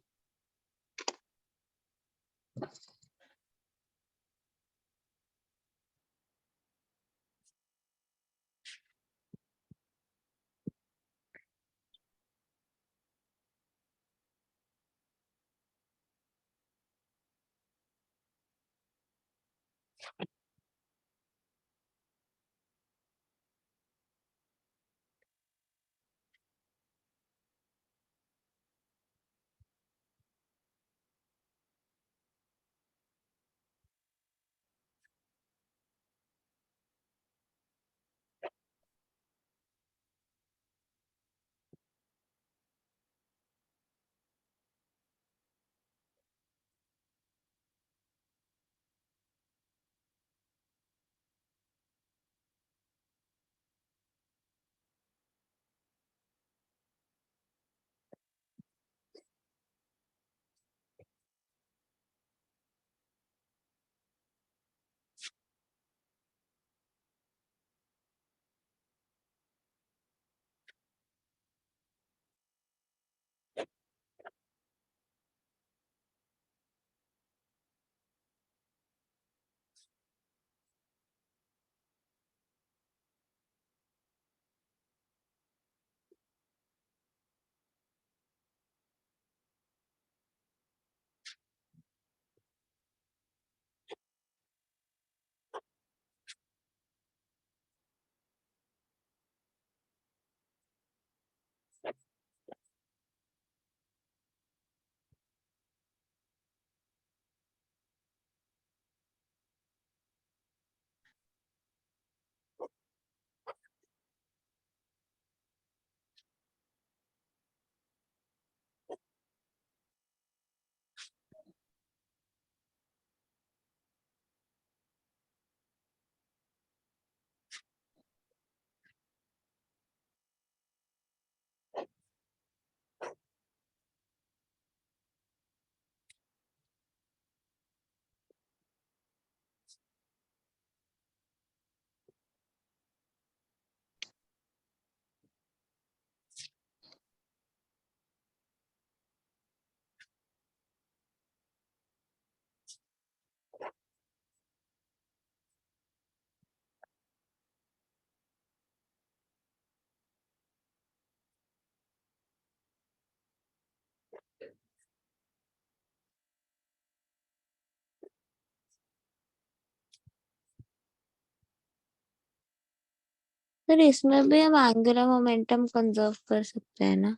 सर इसमें भी हम एंगुलर मोमेंटम कंजर्व कर सकते हैं ना?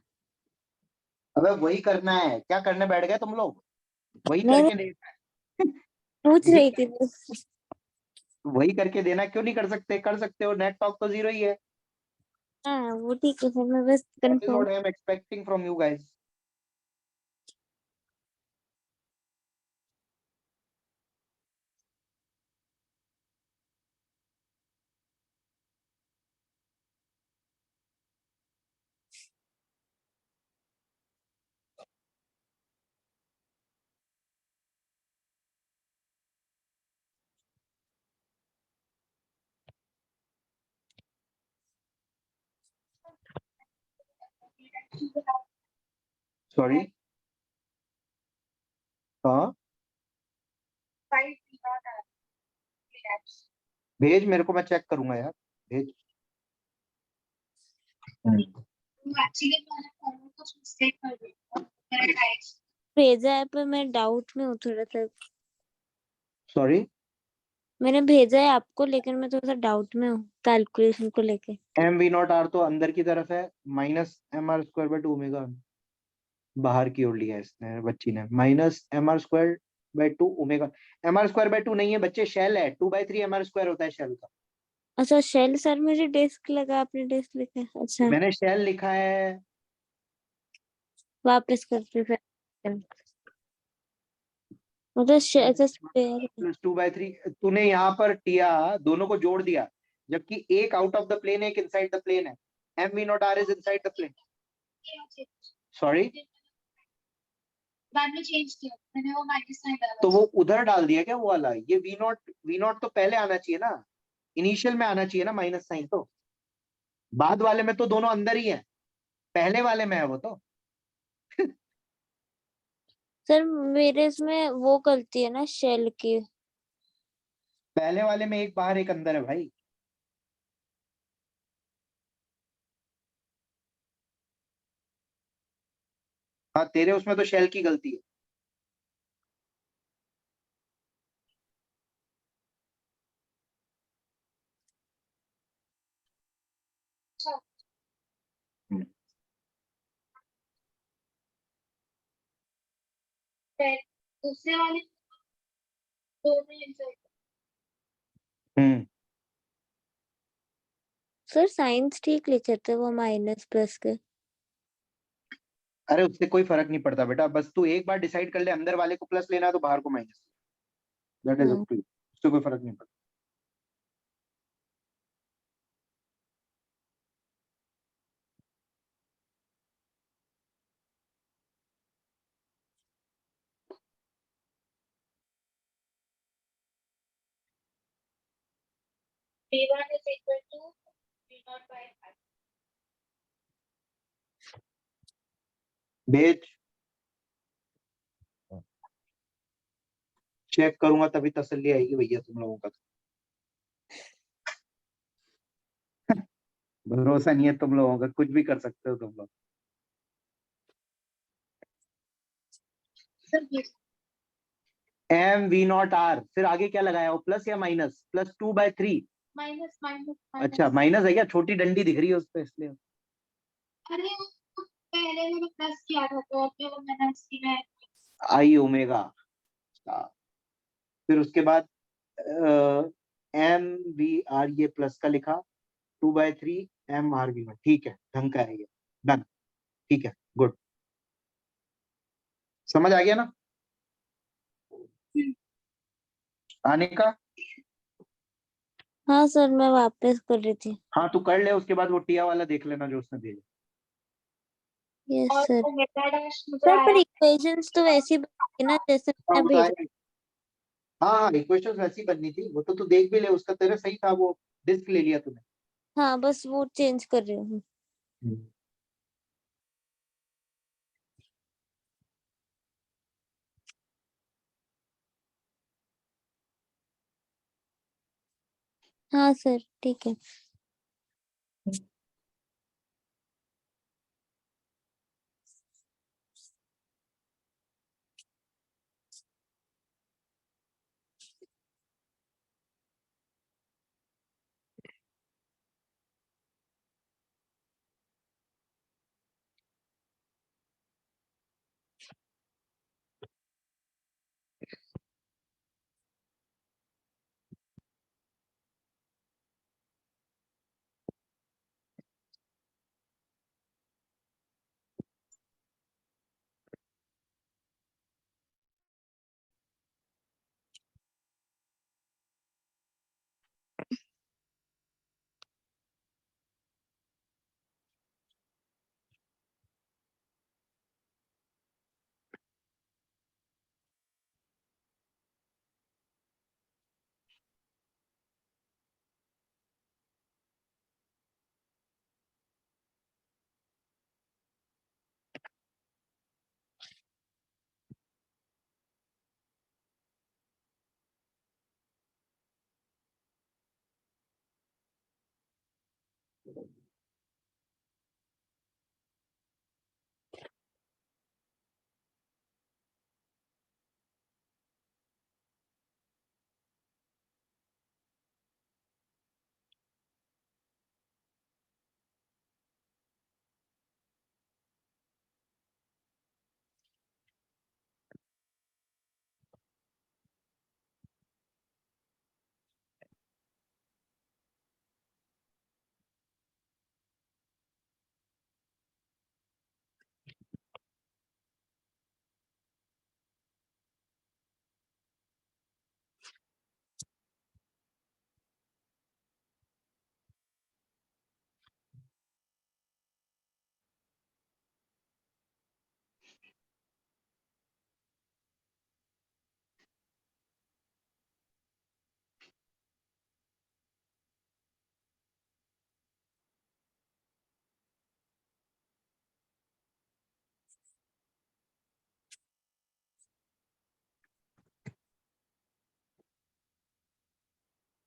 अबे वही करना है, क्या करने बैठ गए तुम लोग? वही नहीं करके देना है। पूछ ये रही थी बस। वही करके देना, क्यों नहीं कर सकते? कर सकते हो, नेट टॉक तो 0 ही है। हाँ वो ठीक है सर, मैं बस That is confirm. what I am expecting from you guys. Sorry. हाँ भेज मेरे को, मैं चेक करूंगा यार, भेज। भेजा है पर मैं डाउट में हूँ थोड़ा सा। सॉरी। मैंने भेजा है आपको लेकिन मैं थोड़ा सा डाउट में हूँ कैलकुलेशन को लेके। एम वी नॉट आर तो अंदर की तरफ है, minus M R square by 2 omega बाहर की ओर लिया है इसने, बच्ची ने, minus M R square by 2 omega. M R square by 2 नहीं है बच्चे, शेल है, 2/3 एम आर स्क्वायर होता है शेल का। अच्छा शेल सर, मुझे डेस्क लगा, आपने डेस्क लिखा है। अच्छा मैंने शेल लिखा है। वापस करते फिर। मतलब स्क्वायर। प्लस 2/3, तूने यहाँ पर टिया दोनों को जोड़ दिया, जबकि एक आउट ऑफ द प्लेन है, एक इनसाइड द प्लेन है। Am we not are is inside the plane. Sorry, बाद में चेंज किया मैंने, वो माइनस साइन डाला। तो वो उधर डाल दिया क्या वो वाला? ये वी नॉट तो पहले आना चाहिए ना, इनिशियल में आना चाहिए ना माइनस साइन। तो बाद वाले में तो दोनों अंदर ही है, पहले वाले में है वो तो। सर मेरे इसमें वो गलती है ना शेल की। पहले वाले में एक बाहर एक अंदर है भाई। हाँ, तेरे उसमें तो शेल की गलती है। हम्म। दूसरे वाले दोनों इनसाइड। हम्म। सर साइंस ठीक लिखे थे वो माइनस प्लस के। अरे उससे कोई फर्क नहीं पड़ता बेटा, बस तू एक बार डिसाइड कर ले अंदर वाले को प्लस लेना है तो बाहर को माइनस, दैट इज अप हाँ टू यू, उससे कोई फर्क नहीं पड़ता। v1 is equal to v0 by 5। भेज, चेक करूंगा तभी तसल्ली आएगी भैया तुम लोगों का। भरोसा नहीं है तुम लोगों का, कुछ भी कर सकते हो तुम लोग। सर ये एम वी नॉट आर, फिर आगे क्या लगाया हो, प्लस या माइनस? प्लस 2/3। माइनस माइनस अच्छा माइनस। माइनस है क्या? छोटी डंडी दिख रही है उस पे इसलिए। अरे वो पहले मैंने प्लस किया था तो अभी वो माइनस की है। आई ओमेगा, फिर उसके बाद एम वी आर, ये प्लस का लिखा, 2/3 एम आर वी नॉट, ठीक है, ढंग का है ये, डन, ठीक है, गुड, समझ आ गया ना आने का? हाँ सर मैं वापस कर रही थी। हाँ तू कर ले, उसके बाद वो टिया वाला देख लेना जो उसने भेजा। यस और सर। ओमेगा डैश मुझे सर पर आया। इक्वेशंस तो वैसी बनी ना जैसे हाँ मैंने वो तो भेजा। आएगा। हाँ हाँ, इक्वेशन वैसी बननी थी, वो तो तू देख भी ले, उसका तेरा सही था, वो डिस्क ले लिया तूने। हाँ बस वो चेंज कर रही हूँ। हम्म। हाँ सर ठीक है।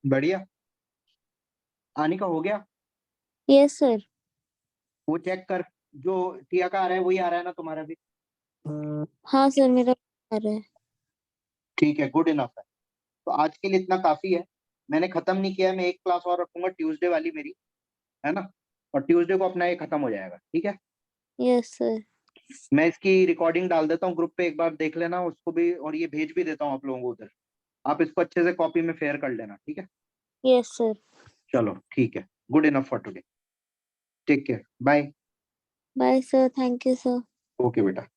बढ़िया। आने का हो गया? Yes sir. वो चेक कर, जो टिया का आ रहा है वही आ रहा है ना तुम्हारा भी? हाँ सर, मेरा आ रहा है। ठीक है, गुड इनफ है। तो आज के लिए इतना काफी है। मैंने खत्म नहीं किया है, मैं एक क्लास और रखूंगा ट्यूसडे वाली मेरी, है ना? और ट्यूसडे को अपना ये खत्म हो जाएगा, ठीक है? Yes sir. मैं इसकी रिकॉर्डिंग डाल देता हूँ ग्रुप पे, एक बार देख लेना उसको भी, और ये भेज भी देता हूँ आप लोगों को उधर। आप इसको अच्छे से कॉपी में फेयर कर लेना, ठीक है? Yes sir. चलो ठीक है, good enough for today. Take care, bye. Bye sir, thank you sir. Okay बेटा।